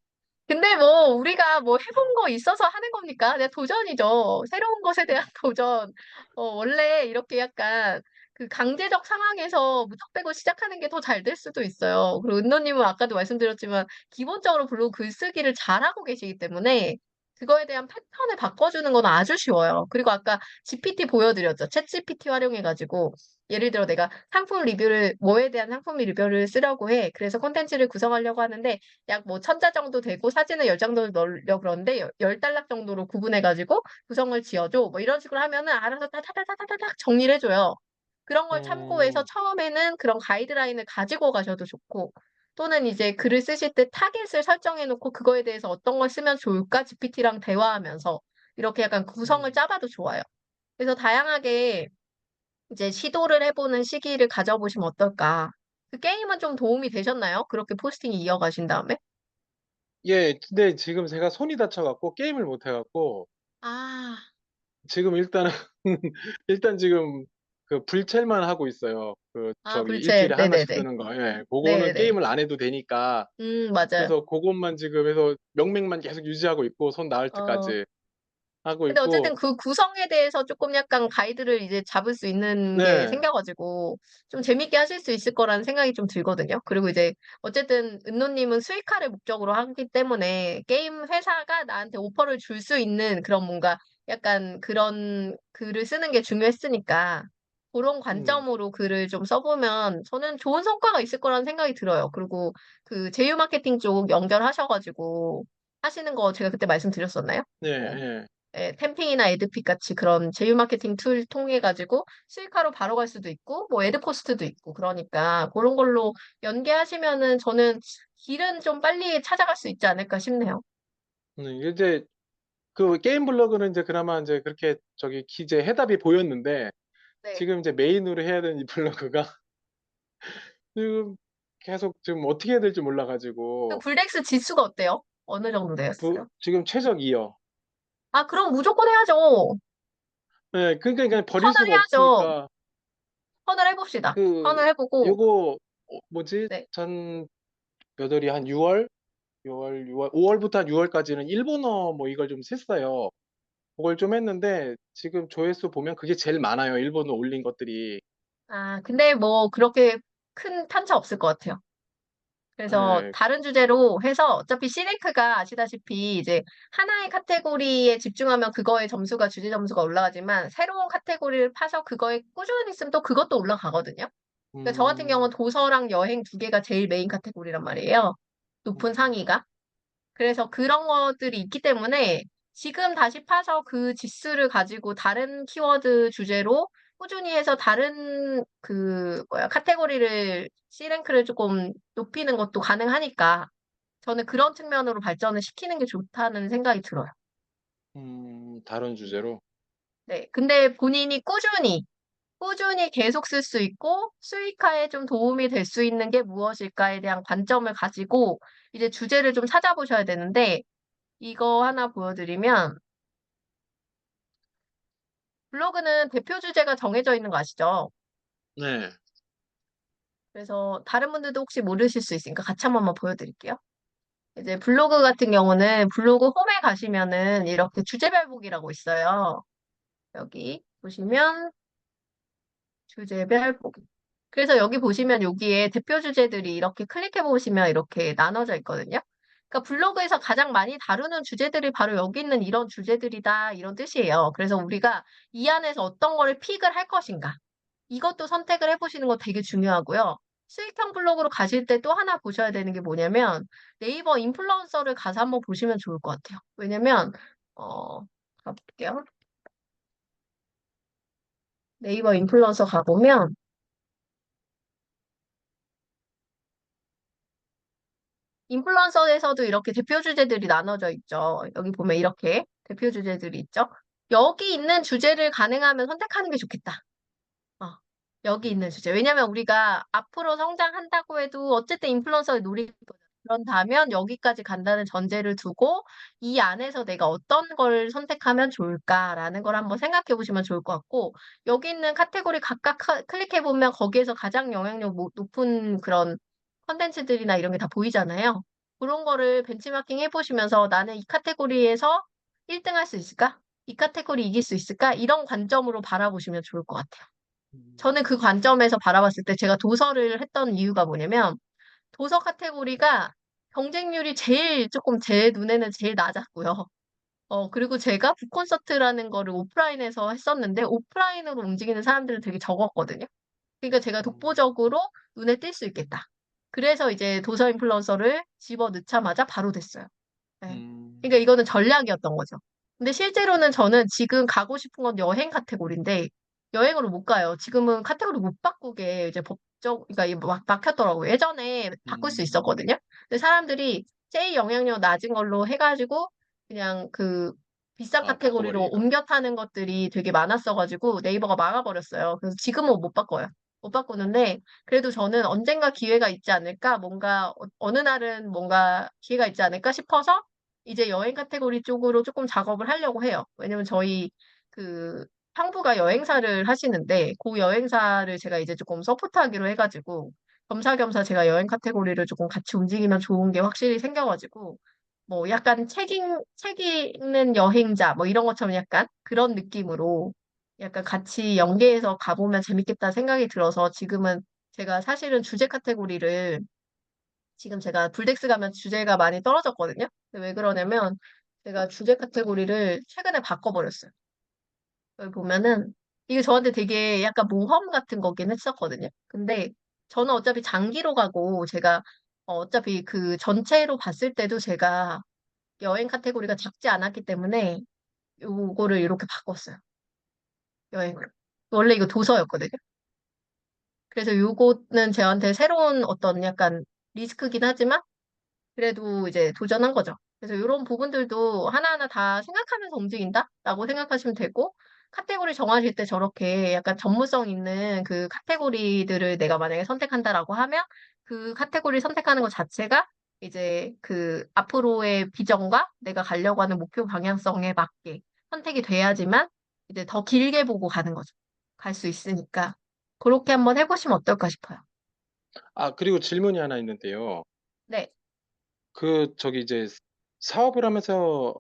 근데 뭐 우리가 뭐 해본 거 있어서 하는 겁니까? 그냥 도전이죠. 새로운 것에 대한 도전. 원래 이렇게 약간 그 강제적 상황에서 무턱대고 시작하는 게 더 잘 될 수도 있어요. 그리고 은노님은 아까도 말씀드렸지만 기본적으로 블로그 글쓰기를 잘하고 계시기 때문에 그거에 대한 패턴을 바꿔주는 건 아주 쉬워요. 그리고 아까 GPT 보여드렸죠. 챗 GPT 활용해가지고 예를 들어 내가 상품 리뷰를 뭐에 대한 상품 리뷰를 쓰려고 해. 그래서 콘텐츠를 구성하려고 하는데 약 뭐 1000자 정도 되고 사진을 10장 정도 넣으려 그러는데 10단락 정도로 구분해가지고 구성을 지어줘. 뭐 이런 식으로 하면은 알아서 타타타타타닥 정리를 해줘요. 그런 걸 참고해서
음,
처음에는 그런 가이드라인을 가지고 가셔도 좋고, 또는 이제 글을 쓰실 때 타겟을 설정해 놓고 그거에 대해서 어떤 걸 쓰면 좋을까? GPT랑 대화하면서 이렇게 약간 구성을
음.
짜봐도 좋아요. 그래서 다양하게 이제 시도를 해보는 시기를 가져보시면 어떨까? 그 게임은 좀 도움이 되셨나요? 그렇게 포스팅이 이어가신 다음에?
예, 근데 지금 제가 손이 다쳐갖고 게임을 못 해갖고
아,
지금 일단은 일단 지금 그 불첼만 하고 있어요. 그 저기
불체.
일주일에 하나씩
네네네.
뜨는 거. 예, 그거는
네네.
게임을 안 해도 되니까
맞아요.
그래서 그것만 지금 해서 명맥만 계속 유지하고 있고 손 나을
어,
때까지 하고
근데
있고
어쨌든 그 구성에 대해서 조금 약간 가이드를 이제 잡을 수 있는 게
네.
생겨가지고 좀 재밌게 하실 수 있을 거라는 생각이 좀 들거든요. 그리고 이제 어쨌든 은노님은 수익화를 목적으로 하기 때문에 게임 회사가 나한테 오퍼를 줄 수 있는 그런 뭔가 약간 그런 글을 쓰는 게 중요했으니까 그런
음,
관점으로 글을 좀 써보면 저는 좋은 성과가 있을 거라는 생각이 들어요. 그리고 그 제휴 마케팅 쪽 연결하셔가지고 하시는 거 제가 그때 말씀드렸었나요?
네,
뭐
예.
템핑이나 에드픽 같이 그런 제휴 마케팅 툴 통해 가지고 수익화로 바로 갈 수도 있고 뭐 에드 포스트도 있고 그러니까 그런 걸로 연계하시면은 저는 길은 좀 빨리 찾아갈 수 있지 않을까 싶네요.
이제 그 게임 블로그는 이제 그나마 이제 그렇게 저기 이제 해답이 보였는데
네.
지금 이제 메인으로 해야 되는 이 블로그가 지금 계속 지금 어떻게 해야 될지
그
몰라가지고
블랙스 지수가 어때요? 어느 정도 되었어요?
지금 최적이요.
아, 그럼 무조건 해야죠.
네, 그러니까 그냥 버릴
턴을
수가
해야죠.
없으니까
턴을 해봅시다.
그
턴을 해보고
요거 뭐지?
네.
전 몇 월이 한 6월, 5월부터 한 6월까지는 일본어 뭐 이걸 좀 셌어요. 그걸 좀 했는데 지금 조회수 보면 그게 제일 많아요. 일본어 올린 것들이.
근데 뭐 그렇게 큰 편차 없을 것 같아요. 그래서
네,
다른 주제로 해서 어차피 C랭크가 아시다시피 이제 하나의 카테고리에 집중하면 그거의 점수가 주제 점수가 올라가지만 새로운 카테고리를 파서 그거에 꾸준히 있으면 또 그것도 올라가거든요. 그러니까 저 같은 경우는
음,
도서랑 여행 두 개가 제일 메인 카테고리란 말이에요. 높은
음,
상위가. 그래서 그런 것들이 있기 때문에 지금 다시 파서 그 지수를 가지고 다른 키워드 주제로 꾸준히 해서 다른 카테고리를 C랭크를 조금 높이는 것도 가능하니까 저는 그런 측면으로 발전을 시키는 게 좋다는 생각이 들어요.
다른 주제로.
네. 근데 본인이 꾸준히 계속 쓸 수 있고 수익화에 좀 도움이 될 수 있는 게 무엇일까에 대한 관점을 가지고 이제 주제를 좀 찾아보셔야 되는데 이거 하나 보여드리면 블로그는 대표 주제가 정해져 있는 거 아시죠?
네.
그래서 다른 분들도 혹시 모르실 수 있으니까 같이 한 번만 보여드릴게요. 이제 블로그 같은 경우는 블로그 홈에 가시면은 이렇게 주제별 보기라고 있어요. 여기 보시면 주제별 보기. 그래서 여기 보시면 여기에 대표 주제들이 이렇게 클릭해 보시면 이렇게 나눠져 있거든요. 그러니까 블로그에서 가장 많이 다루는 주제들이 바로 여기 있는 이런 주제들이다 이런 뜻이에요. 그래서 우리가 이 안에서 어떤 거를 픽을 할 것인가. 이것도 선택을 해보시는 거 되게 중요하고요. 수익형 블로그로 가실 때 또 하나 보셔야 되는 게 뭐냐면 네이버 인플루언서를 가서 한번 보시면 좋을 것 같아요. 왜냐면 가볼게요. 네이버 인플루언서 가보면 인플루언서에서도 이렇게 대표 주제들이 나눠져 있죠. 여기 보면 이렇게 대표 주제들이 있죠. 여기 있는 주제를 가능하면 선택하는 게 좋겠다. 어, 여기 있는 주제. 왜냐면 우리가 앞으로 성장한다고 해도 어쨌든 인플루언서의 노리거든. 그런다면 여기까지 간다는 전제를 두고 이 안에서 내가 어떤 걸 선택하면 좋을까라는 걸 한번 생각해 보시면 좋을 것 같고 여기 있는 카테고리 각각 클릭해 보면 거기에서 가장 영향력 높은 그런 컨텐츠들이나 이런 게 다 보이잖아요. 그런 거를 벤치마킹 해보시면서 나는 이 카테고리에서 1등 할 수 있을까? 이 카테고리 이길 수 있을까? 이런 관점으로 바라보시면 좋을 것 같아요. 저는 그 관점에서 바라봤을 때 제가 도서를 했던 이유가 뭐냐면 도서 카테고리가 경쟁률이 조금 제 눈에는 제일 낮았고요. 그리고 제가 북콘서트라는 거를 오프라인에서 했었는데 오프라인으로 움직이는 사람들은 되게 적었거든요. 그러니까 제가 독보적으로 눈에 띌 수 있겠다. 그래서 이제 도서 인플루언서를 집어넣자마자 바로 됐어요. 네. 그러니까 이거는 전략이었던 거죠. 근데 실제로는 저는 지금 가고 싶은 건 여행 카테고리인데 여행으로 못 가요. 지금은 카테고리 못 바꾸게 이제 그러니까 이게 막 막혔더라고요. 예전에 바꿀 수 있었거든요. 근데 사람들이 제일 영향력 낮은 걸로 해가지고 그냥 그 비싼
아,
카테고리로
바꿔버리기가.
옮겨 타는 것들이 되게 많았어가지고 네이버가 막아버렸어요. 그래서 지금은 못 바꿔요. 못 바꾸는데 그래도 저는 언젠가 기회가 있지 않을까? 뭔가 어느 날은 뭔가 기회가 있지 않을까 싶어서 이제 여행 카테고리 쪽으로 조금 작업을 하려고 해요. 왜냐면 저희 그 상부가 여행사를 하시는데 그 여행사를 제가 이제 조금 서포트하기로 해가지고 겸사겸사 제가 여행 카테고리를 조금 같이 움직이면 좋은 게 확실히 생겨가지고 뭐 약간 책 읽는 여행자 뭐 이런 것처럼 약간 그런 느낌으로 약간 같이 연계해서 가보면 재밌겠다 생각이 들어서 지금은 제가 사실은 주제 카테고리를 지금 제가 불덱스 가면 주제가 많이 떨어졌거든요. 근데 왜 그러냐면 제가 주제 카테고리를 최근에 바꿔버렸어요. 여기 보면은 이게 저한테 되게 약간 모험 같은 거긴 했었거든요. 근데 저는 어차피 장기로 가고 제가 어차피 그 전체로 봤을 때도 제가 여행 카테고리가 작지 않았기 때문에 요거를 이렇게 바꿨어요. 여행으로. 원래 이거 도서였거든요. 그래서 요거는 저한테 새로운 어떤 약간 리스크긴 하지만 그래도 이제 도전한 거죠. 그래서 이런 부분들도 하나하나 다 생각하면서 움직인다라고 생각하시면 되고, 카테고리 정하실 때 저렇게 약간 전문성 있는 그 카테고리들을 내가 만약에 선택한다라고 하면 그 카테고리 선택하는 것 자체가 이제 그 앞으로의 비전과 내가 가려고 하는 목표 방향성에 맞게 선택이 돼야지만 이제 더 길게 보고 가는 거죠. 갈 수 있으니까. 그렇게 한번 해보시면 어떨까 싶어요.
아, 그리고 질문이 하나 있는데요.
네,
저기 이제 사업을 하면서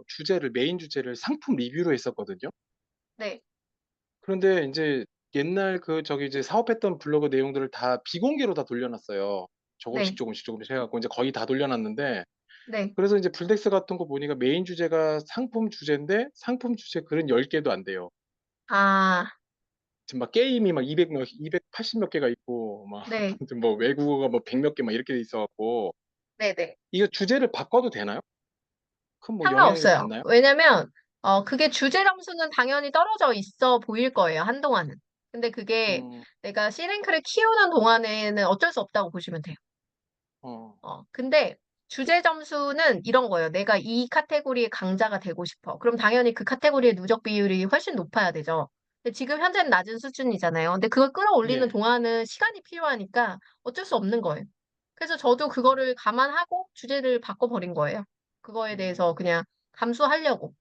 메인 주제를 상품 리뷰로 했었거든요.
네,
그런데 이제 옛날 저기 이제 사업했던 블로그 내용들을 다 비공개로 다 돌려놨어요. 조금씩
네,
조금씩 조금씩 해갖고 이제 거의 다 돌려놨는데,
네.
그래서 이제 블덱스 같은 거 보니까 메인 주제가 상품 주제인데 상품 주제 글은 10개도 안 돼요.
아,
지금 막 게임이 막 280 몇 개가 있고, 막,
네.
뭐 외국어가 뭐 100 몇 개 막 이렇게 돼 있어갖고,
네네.
이거 주제를 바꿔도 되나요? 큰 뭐 영향을
상관없어요.
받나요?
왜냐면, 그게 주제 점수는 당연히 떨어져 있어 보일 거예요, 한동안은. 근데 그게
음,
내가 C랭크를 키우는 동안에는 어쩔 수 없다고 보시면 돼요.
어,
근데 주제 점수는 이런 거예요. 내가 이 카테고리의 강자가 되고 싶어. 그럼 당연히 그 카테고리의 누적 비율이 훨씬 높아야 되죠. 근데 지금 현재는 낮은 수준이잖아요. 근데 그걸 끌어올리는
네.
동안은 시간이 필요하니까 어쩔 수 없는 거예요. 그래서 저도 그거를 감안하고 주제를 바꿔버린 거예요. 그거에 대해서 그냥 감수하려고.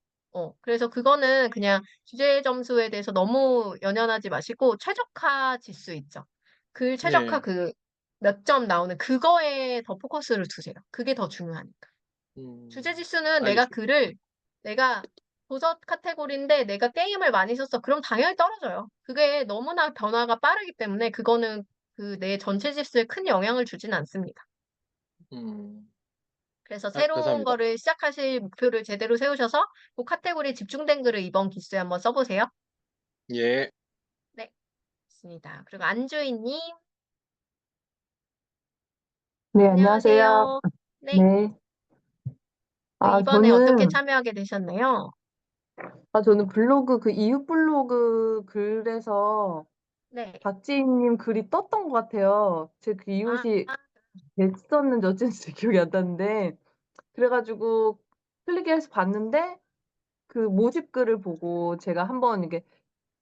그래서 그거는 그냥 주제 점수에 대해서 너무 연연하지 마시고 최적화 지수 있죠. 글 최적화
네.
그 몇 점 나오는 그거에 더 포커스를 두세요. 그게 더 중요하니까. 주제 지수는
알겠습니다.
내가 도서 카테고리인데 내가 게임을 많이 썼어. 그럼 당연히 떨어져요. 그게 너무나 변화가 빠르기 때문에 그거는 그 내 전체 지수에 큰 영향을 주진 않습니다.
음,
그래서 새로운
감사합니다.
거를 시작하실 목표를 제대로 세우셔서 그 카테고리에 집중된 글을 이번 기수에 한번 써보세요.
예.
네, 좋습니다. 그리고 안주희님,
네, 안녕하세요.
안녕하세요. 네,
네.
이번에 어떻게 참여하게 되셨나요?
저는 블로그, 이웃 블로그 글에서
네.
박지희님 글이 떴던 것 같아요. 제 그
아,
이웃이 됐었는지 어쩐지 기억이 안 나는데, 그래가지고 클릭해서 봤는데, 그 모집 글을 보고 제가 한번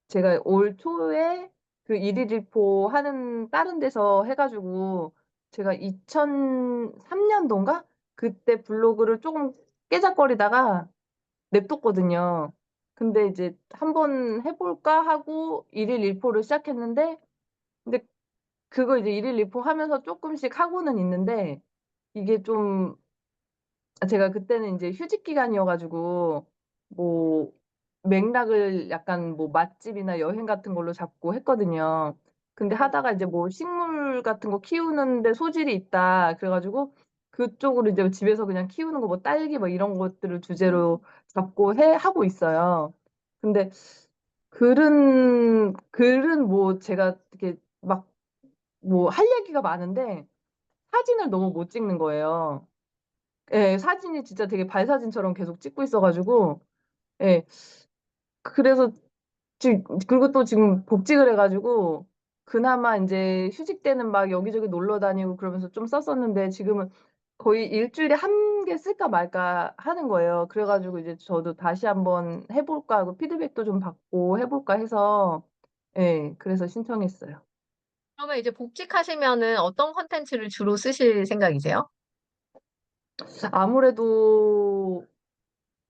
제가 올 초에 그 일일일포 하는 다른 데서 해가지고 제가 2003년도인가? 그때 블로그를 조금 깨작거리다가 냅뒀거든요. 근데 이제 한번 해볼까 하고 일일 일포를 시작했는데, 근데 그거 이제 일일 일포 하면서 조금씩 하고는 있는데, 이게 좀 제가 그때는 이제 휴직 기간이어가지고 뭐 맥락을 약간 뭐 맛집이나 여행 같은 걸로 잡고 했거든요. 근데
네.
하다가 이제 뭐 식물 같은 거 키우는데 소질이 있다. 그래가지고 그쪽으로 이제 집에서 그냥 키우는 거 뭐 딸기 뭐 이런 것들을 주제로 잡고 하고 있어요. 근데 글은 뭐 제가 이렇게 막 뭐 할 얘기가 많은데 사진을 너무 못 찍는 거예요. 예, 사진이 진짜 되게 발사진처럼 계속 찍고 있어가지고, 예, 그래서 그리고 또 지금 복직을 해가지고, 그나마 이제 휴직 때는 막 여기저기 놀러 다니고 그러면서 좀 썼었는데, 지금은 거의 일주일에 한 개 쓸까 말까 하는 거예요. 그래가지고 이제 저도 다시 한번 해볼까 하고 피드백도 좀 받고 해볼까 해서, 예, 그래서 신청했어요.
그러면 이제 복직하시면은 어떤 컨텐츠를 주로 쓰실 생각이세요?
아무래도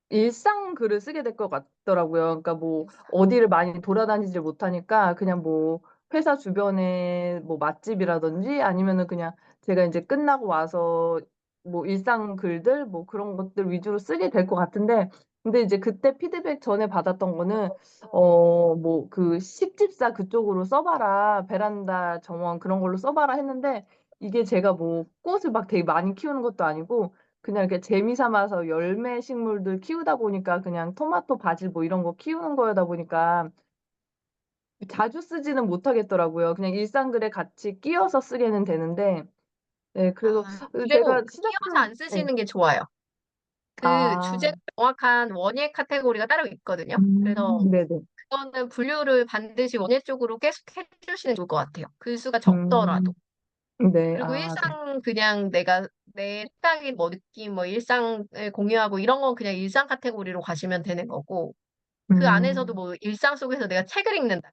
일상 글을 쓰게 될 것 같더라고요. 그러니까 뭐 어디를 많이 돌아다니질 못하니까 그냥 뭐 회사 주변에 뭐 맛집이라든지 아니면은 그냥 제가 이제 끝나고 와서 뭐 일상 글들 뭐 그런 것들 위주로 쓰게 될 것 같은데, 근데 이제 그때 피드백 전에 받았던 거는 뭐 그 식집사 그쪽으로 써봐라, 베란다 정원 그런 걸로 써봐라 했는데, 이게 제가 뭐 꽃을 막 되게 많이 키우는 것도 아니고 그냥 이렇게 재미 삼아서 열매 식물들 키우다 보니까 그냥 토마토, 바질 뭐 이런 거 키우는 거다 보니까 자주 쓰지는 못하겠더라고요. 그냥 일상글에 같이 끼워서 쓰게는 되는데, 네, 그래서
그래도
제가
그 끼워서
시작한,
안
네.
쓰시는 게 좋아요. 그
아,
주제가 정확한 원예 카테고리가 따로 있거든요. 그래서
네네.
그거는 분류를 반드시 원예 쪽으로 계속 해주시는 게 좋을 것 같아요. 글수가 적더라도.
음, 네,
그리고
네.
일상 그냥 내가 내 생각이 뭐 느낌 뭐 일상을 공유하고 이런 건 그냥 일상 카테고리로 가시면 되는 거고 그 안에서도
음,
뭐 일상 속에서 내가 책을 읽는다.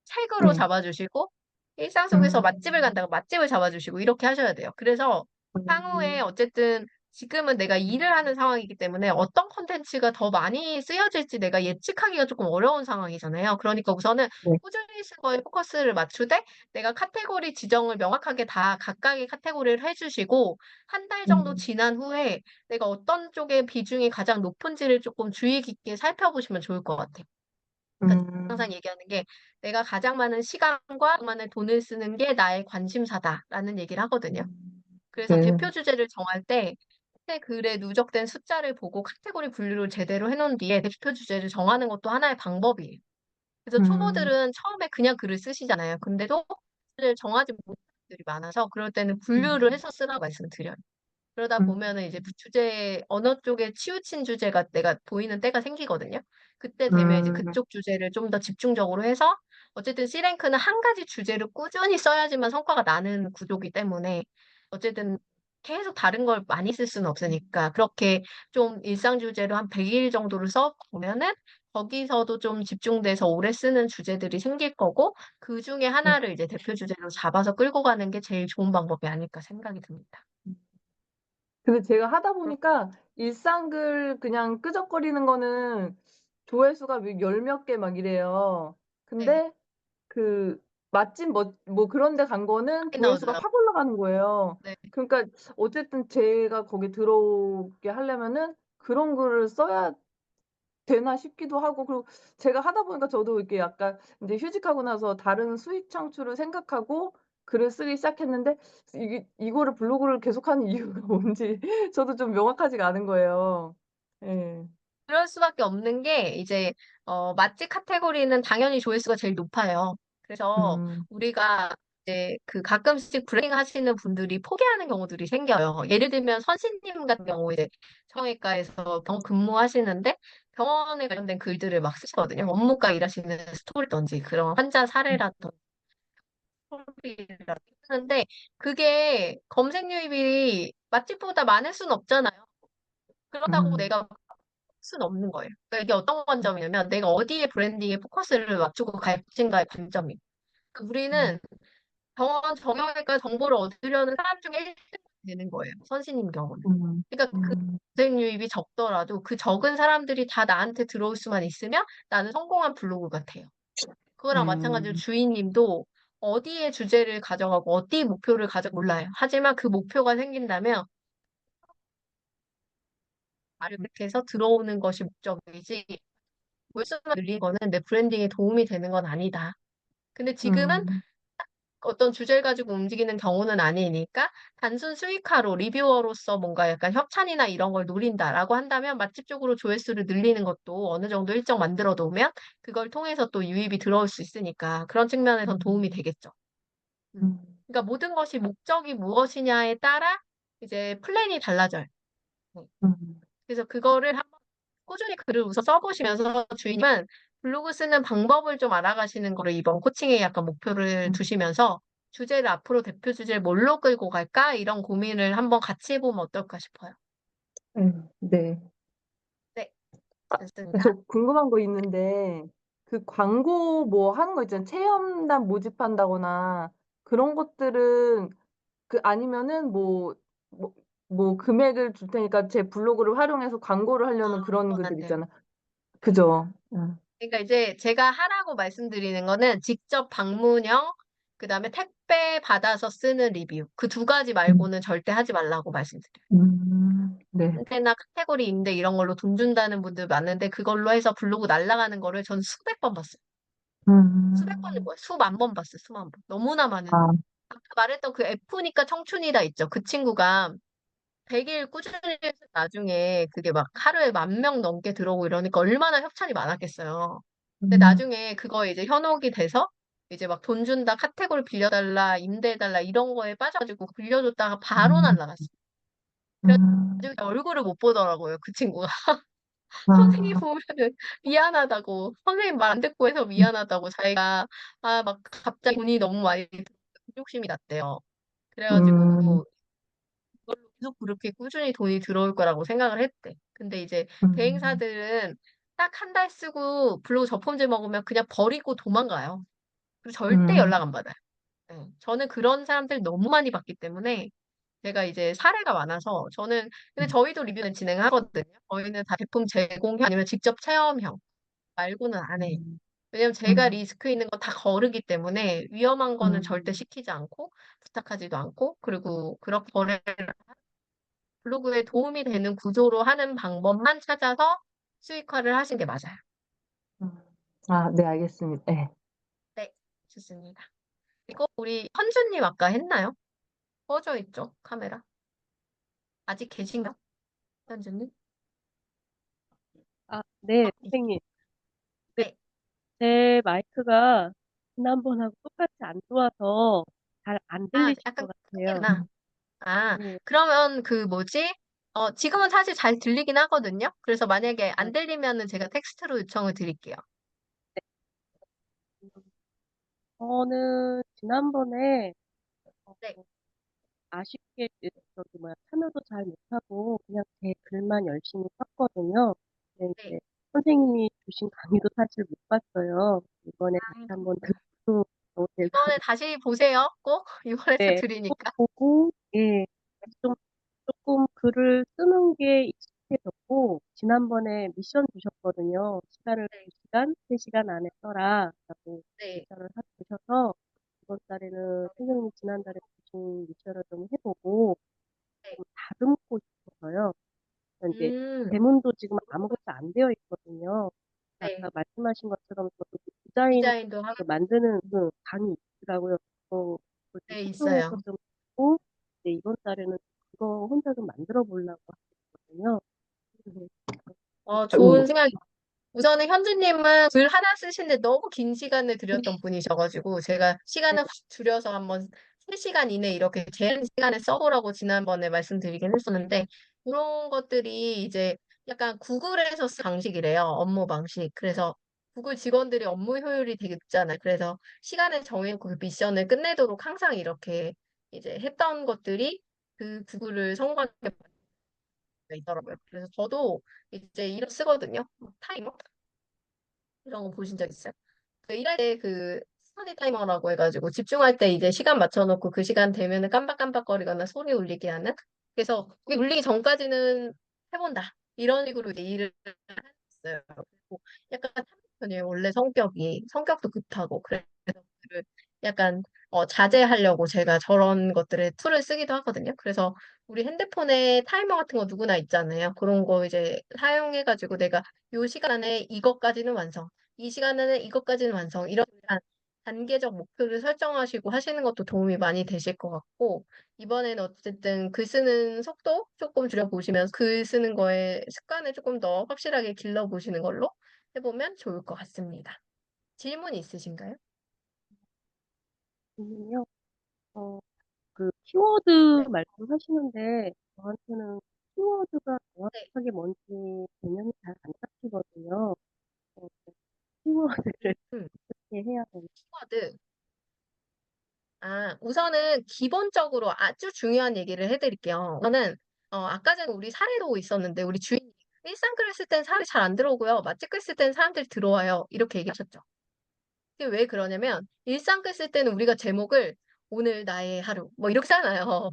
책으로
네.
잡아주시고 일상 속에서
음,
맛집을 간다고 맛집을 잡아주시고 이렇게 하셔야 돼요. 그래서 향후에
음,
어쨌든 지금은 내가 일을 하는 상황이기 때문에 어떤 콘텐츠가 더 많이 쓰여질지 내가 예측하기가 조금 어려운 상황이잖아요. 그러니까 우선은
네.
꾸준히 쓴 거에 포커스를 맞추되 내가 카테고리 지정을 명확하게 다 각각의 카테고리를 해주시고 한 달 정도
음,
지난 후에 내가 어떤 쪽의 비중이 가장 높은지를 조금 주의 깊게 살펴보시면 좋을 것 같아요. 그러니까 항상
음,
얘기하는 게 내가 가장 많은 시간과 많은 돈을 쓰는 게 나의 관심사다라는 얘기를 하거든요. 그래서
네.
대표 주제를 정할 때 그때 글에 누적된 숫자를 보고 카테고리 분류를 제대로 해놓은 뒤에 대표 주제를 정하는 것도 하나의 방법이에요. 그래서
음,
초보들은 처음에 그냥 글을 쓰시잖아요. 근데도 글을 정하지 못하는 분들이 많아서 그럴 때는 분류를
음,
해서 쓰라고 말씀드려요. 그러다
음,
보면은 이제 주제 어느 쪽에 치우친 주제가 내가 보이는 때가 생기거든요. 그때 되면 이제
음,
그쪽 주제를 좀 더 집중적으로 해서 어쨌든 C랭크는 한 가지 주제를 꾸준히 써야지만 성과가 나는 구조이기 때문에 어쨌든 계속 다른 걸 많이 쓸 수는 없으니까 그렇게 좀 일상 주제로 한 100일 정도를 써 보면은 거기서도 좀 집중돼서 오래 쓰는 주제들이 생길 거고, 그 중에 하나를 이제 대표 주제로 잡아서 끌고 가는 게 제일 좋은 방법이 아닐까 생각이 듭니다.
근데 제가 하다 보니까 일상글 그냥 끄적거리는 거는 조회수가 열 몇 개 막 이래요.
네,
근데 그 맛집 뭐 그런 데 간 거는
많이
조회수가
나오더라고요.
확 올라가는 거예요.
네.
그러니까 어쨌든 제가 거기 들어오게 하려면은 그런 글을 써야 되나 싶기도 하고, 그리고 제가 하다 보니까 저도 이렇게 약간 인제 휴직하고 나서 다른 수익 창출을 생각하고 글을 쓰기 시작했는데, 이거를 블로그를 계속하는 이유가 뭔지 저도 좀 명확하지가 않은 거예요. 예.
그럴 수밖에 없는 게 이제 맛집 카테고리는 당연히 조회수가 제일 높아요. 그래서
음.
우리가 이제 그 가끔씩 브레이킹 하시는 분들이 포기하는 경우들이 생겨요. 예를 들면 선생님 같은 경우 이제 성형외과에서 병원 근무하시는데 병원에 관련된 글들을 막 쓰시거든요. 원무과 일하시는 스토리든지 그런 환자 사례라든지 스토리라든지 쓰는데 그게 검색 유입이 맛집보다 많을 수는 없잖아요. 그렇다고
음.
내가 수는 없는 거예요. 그러니까 이게 어떤 관점이냐면 내가 어디에 브랜딩에 포커스를 맞추고 갈 것인가의 관점이에요. 그러니까 우리는 병원 정형외과 정보를 얻으려는 사람 중에 1등 되는 거예요. 선생님 경우는.
음.
그러니까 그
음.
검색 유입이 적더라도 그 적은 사람들이 다 나한테 들어올 수만 있으면 나는 성공한 블로그 같아요. 그거랑 마찬가지로
음.
주인님도 어디에 주제를 가져가고 어디 목표를 몰라요. 하지만 그 목표가 생긴다면 말을 그렇게 해서 들어오는 것이 목적이지 조회수만 늘린 거는 내 브랜딩에 도움이 되는 건 아니다. 근데 지금은
음.
어떤 주제를 가지고 움직이는 경우는 아니니까 단순 수익화로 리뷰어로서 뭔가 약간 협찬이나 이런 걸 노린다라고 한다면 맛집 쪽으로 조회수를 늘리는 것도 어느 정도 일정 만들어 놓으면 그걸 통해서 또 유입이 들어올 수 있으니까 그런 측면에선 도움이 되겠죠.
음.
그러니까 모든 것이 목적이 무엇이냐에 따라 이제 플랜이 달라져요. 네.
음.
그래서 그거를 한번 꾸준히 글을 우선 써보시면서 주인님은 블로그 쓰는 방법을 좀 알아가시는 거를 이번 코칭에 약간 목표를 두시면서 주제를 앞으로 대표 주제를 뭘로 끌고 갈까? 이런 고민을 한번 같이 해보면 어떨까 싶어요.
네.
네, 좋습니다.
저 궁금한 거 있는데, 그 광고 뭐 하는 거 있잖아요. 체험단 모집한다거나 그런 것들은 아니면은 뭐 금액을 줄 테니까 제 블로그를 활용해서 광고를 하려는 그런
그건 안
글들
돼요.
있잖아. 그죠? 응.
그러니까 이제 제가 하라고 말씀드리는 거는 직접 방문형, 그 다음에 택배 받아서 쓰는 리뷰. 그 두 가지 말고는 절대 하지 말라고 말씀드려요.
네.
컨테나 카테고리 임대 이런 걸로 돈 준다는 분들 많은데 그걸로 해서 블로그 날아가는 거를 전 수백 번 봤어요. 수백 번이 뭐야? 수만 번 봤어요. 수만 번. 너무나 많은.
아.
아까 말했던 그 F니까 청춘이다 있죠. 그 친구가 100일 꾸준히 해서 나중에 그게 막 하루에 10,000명 넘게 들어오고 이러니까 얼마나 협찬이 많았겠어요. 근데 나중에 그거 이제 현혹이 돼서 이제 막 돈 준다, 카테고리 빌려달라, 임대해달라 이런 거에 빠져가지고 빌려줬다가 바로 날라갔어요. 그래서 나중에 얼굴을 못 보더라고요. 그 친구가. 선생님 보면은 미안하다고, 선생님 말 안 듣고 해서 미안하다고 자기가 막 갑자기 돈이 너무 많이 욕심이 났대요.
음.
그래가지고 이걸로 계속 그렇게 꾸준히 돈이 들어올 거라고 생각을 했대. 근데 이제 대행사들은 딱 한 달 쓰고 블로그 저품질 먹으면 그냥 버리고 도망가요. 그리고 절대 연락 안 받아요. 네. 저는 그런 사람들 너무 많이 봤기 때문에 제가 이제 사례가 많아서 근데 저희도 리뷰는 진행하거든요. 저희는 다 제품 제공형 아니면 직접 체험형 말고는 안 해요. 왜냐면 제가 리스크 있는 거 다 거르기 때문에 위험한 거는 절대 시키지 않고 부탁하지도 않고 그리고 그렇게 거래를 블로그에 도움이 되는 구조로 하는 방법만 찾아서 수익화를 하시는 게 맞아요.
아, 네, 알겠습니다. 네.
네, 좋습니다. 그리고 우리 현주님 아까 했나요? 꺼져 있죠, 카메라. 아직 계신가? 현주님?
네,
네.
선생님. 네,
네.
제 마이크가 지난번하고 똑같이 안 좋아서 잘 안 들리실
약간
것 같아요.
끊기구나.
네,
그러면 그 뭐지? 지금은 사실 잘 들리긴 하거든요. 그래서 만약에
네,
안 들리면은 제가 텍스트로 요청을 드릴게요.
음, 저는 지난번에 어,
네.
아쉽게 참여도 잘 못하고 그냥 제 글만 열심히 썼거든요. 근데 이제
네.
선생님이 주신 강의도 사실 못 봤어요. 이번에 다시 한번 듣고 너무
이번에 다시 보세요. 꼭 이번에 또
네, 꼭
들으니까.
보고, 예, 좀, 조금 글을 쓰는 게 익숙해졌고, 지난번에 미션 주셨거든요. 시간을 2시간, 3시간 안에 써라. 라고
네.
미션을 주셔서, 이번 달에는 선생님이 지난달에 주신 미션을 좀 해보고,
네.
좀 다듬고 싶어서요. 이제
음,
대문도 지금 아무것도 안 되어 있거든요.
네.
아까 말씀하신 것처럼 저도 디자인
디자인도 하고,
만드는 그 강의 있더라고요. 그걸 좀
네,
신청해서
있어요.
좀 하고, 이제 이번 달에는 그거 혼자 좀 만들어 보려고 하거든요.
좋은 생각이. 우선은 현주님은 글 하나 쓰시는데 너무 긴 시간을 들였던 분이셔가지고 제가 시간을 확 줄여서 한번 3시간 이내 이렇게 제한 시간에 써보라고 지난번에 말씀드리긴 했었는데 그런 것들이 이제 약간 구글에서 쓴 방식이래요. 업무 방식. 그래서 구글 직원들이 업무 효율이 되게 높잖아요. 그래서 시간을 정해놓고 그 미션을 끝내도록 항상 이렇게 이제 했던 것들이 그 구글을 성공하게 있더라고요. 그래서 저도 이제 이런 거 쓰거든요. 타이머 이런 거 보신 적 있어요? 그 일할 때 그 스터디 타이머라고 해가지고 집중할 때 이제 시간 맞춰놓고 그 시간 되면은 깜박깜박거리거나 소리 울리게 하는. 그래서 그게 울리기 전까지는 해본다. 이런 식으로 이제 일을 했어요. 그리고 약간 편이에요. 원래 성격도 급하고 그래서 그를 약간 자제하려고 제가 저런 것들을 툴을 쓰기도 하거든요. 그래서 우리 핸드폰에 타이머 같은 거 누구나 있잖아요. 그런 거 이제 사용해가지고 내가 요 시간 안에 이것까지는 완성. 이 시간에는 이것까지는 완성. 이런 단계적 목표를 설정하시고 하시는 것도 도움이 많이 되실 것 같고, 이번에는 어쨌든 글 쓰는 속도 조금 줄여보시면서 글 쓰는 거에 습관을 조금 더 확실하게 길러보시는 걸로 해보면 좋을 것 같습니다. 질문 있으신가요?
요 그 키워드
네.
말씀하시는데 저한테는 키워드가
네.
정확하게 뭔지 개념이 잘 안 잡히거든요. 키워드를
음,
어떻게 해야 되나?
키워드. 우선은 기본적으로 아주 중요한 얘기를 해드릴게요. 저는, 아까 전에 우리 사례로 있었는데, 우리 주인님, 일상글을 쓸 땐 사람이 잘 안 들어오고요. 맛집글 쓸 땐 사람들이 들어와요. 이렇게 얘기하셨죠. 이게 왜 그러냐면, 일상글 쓸 때는 우리가 제목을 오늘 나의 하루, 뭐 이렇게 쓰잖아요.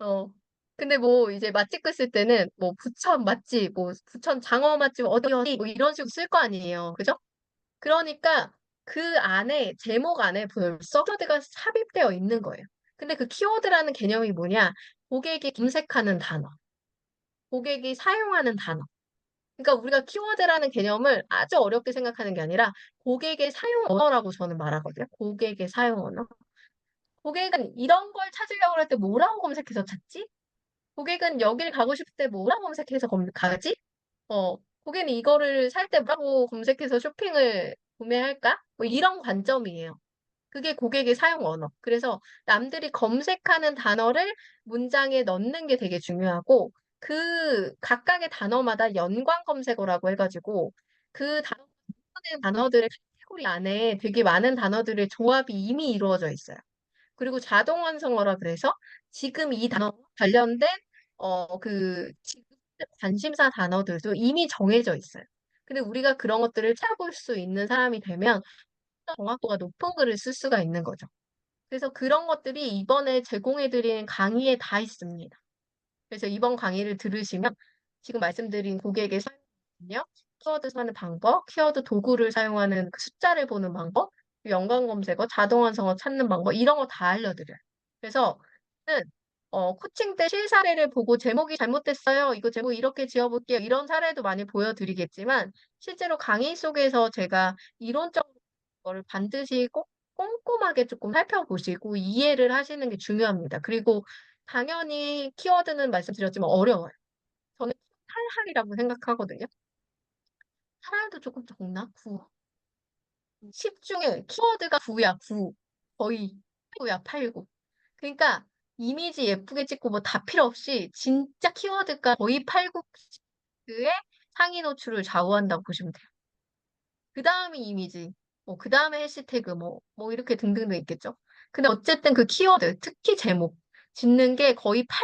어. 근데 뭐 이제 맛집글 쓸 때는 뭐 부천 맛집, 뭐 부천 장어 맛집 어디 어디 뭐 이런 식으로 쓸 거 아니에요. 그죠? 그러니까 그 안에 제목 안에 벌써 키워드가 삽입되어 있는 거예요. 근데 그 키워드라는 개념이 뭐냐? 고객이 검색하는 단어, 고객이 사용하는 단어. 그러니까 우리가 키워드라는 개념을 아주 어렵게 생각하는 게 아니라 고객의 사용 언어라고 저는 말하거든요. 고객의 사용 언어. 고객은 이런 걸 찾으려고 할 때 뭐라고 검색해서 찾지? 고객은 여길 가고 싶을 때 뭐라고 검색해서 가지? 고객은 이거를 살 때 뭐라고 검색해서 쇼핑을 구매할까? 뭐 이런 관점이에요. 그게 고객의 사용 언어. 그래서 남들이 검색하는 단어를 문장에 넣는 게 되게 중요하고, 그 각각의 단어마다 연관 검색어라고 해가지고, 그 단어들의 카테고리 안에 되게 많은 단어들의 조합이 이미 이루어져 있어요. 그리고 자동 완성어라 그래서 지금 이 단어 관련된 지금 관심사 단어들도 이미 정해져 있어요. 근데 우리가 그런 것들을 찾아볼 수 있는 사람이 되면 정확도가 높은 글을 쓸 수가 있는 거죠. 그래서 그런 것들이 이번에 제공해드린 강의에 다 있습니다. 그래서 이번 강의를 들으시면 지금 말씀드린 고객의 사용은요, 키워드 사는 방법, 키워드 도구를 사용하는 그 숫자를 보는 방법, 연관 검색어, 자동 완성어 찾는 방법 이런 거 다 알려드려요. 그래서 코칭 때 실사례를 보고 제목이 잘못됐어요. 이거 제목 이렇게 지어볼게요. 이런 사례도 많이 보여드리겠지만 실제로 강의 속에서 제가 이론적으로 거를 반드시 꼭 꼼꼼하게 조금 살펴보시고 이해를 하시는 게 중요합니다. 그리고 당연히 키워드는 말씀드렸지만 어려워요. 저는 탈할이라고 생각하거든요. 탈할도 조금 적나? 9. 10 중에 키워드가 9야, 9. 거의 8구야, 8구. 그러니까 이미지 예쁘게 찍고 뭐 다 필요 없이 진짜 키워드가 거의 8, 9의 상위 노출을 좌우한다고 보시면 돼요. 그 다음이 이미지, 그 다음에 해시태그, 뭐 이렇게 등등등 있겠죠. 근데 어쨌든 그 키워드, 특히 제목, 짓는 게 거의 8,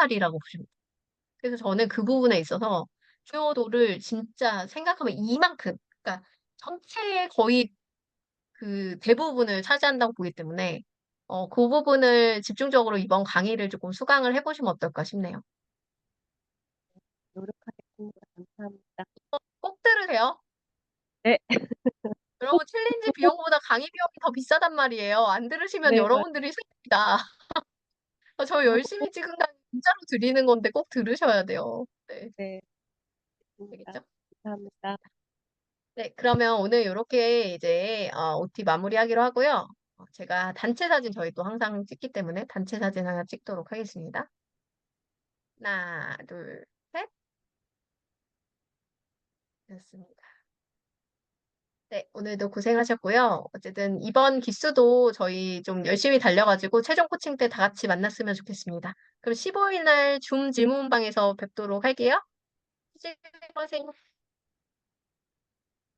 9할이라고 보시면 돼요. 그래서 저는 그 부분에 있어서 중요도를 진짜 생각하면 이만큼, 그러니까 전체의 거의 그 대부분을 차지한다고 보기 때문에 그 부분을 집중적으로 이번 강의를 조금 수강을 해보시면 어떨까 싶네요.
노력하겠습니다. 감사합니다.
꼭 들으세요.
네.
여러분 챌린지 비용보다 강의 비용이 더 비싸단 말이에요. 안 들으시면
네,
여러분들이 슬픕니다. 저 열심히 찍은 강의 진짜로 드리는 건데 꼭 들으셔야 돼요. 네,
네,
알겠죠?
감사합니다.
네, 그러면 오늘 이렇게 이제 OT 마무리하기로 하고요. 제가 단체 사진 저희 또 항상 찍기 때문에 단체 사진 하나 찍도록 하겠습니다. 하나, 둘, 셋. 됐습니다. 네, 오늘도 고생하셨고요. 어쨌든 이번 기수도 저희 좀 열심히 달려가지고 최종 코칭 때 다 같이 만났으면 좋겠습니다. 그럼 15일 날 줌 질문방에서 뵙도록 할게요. 수고하세요.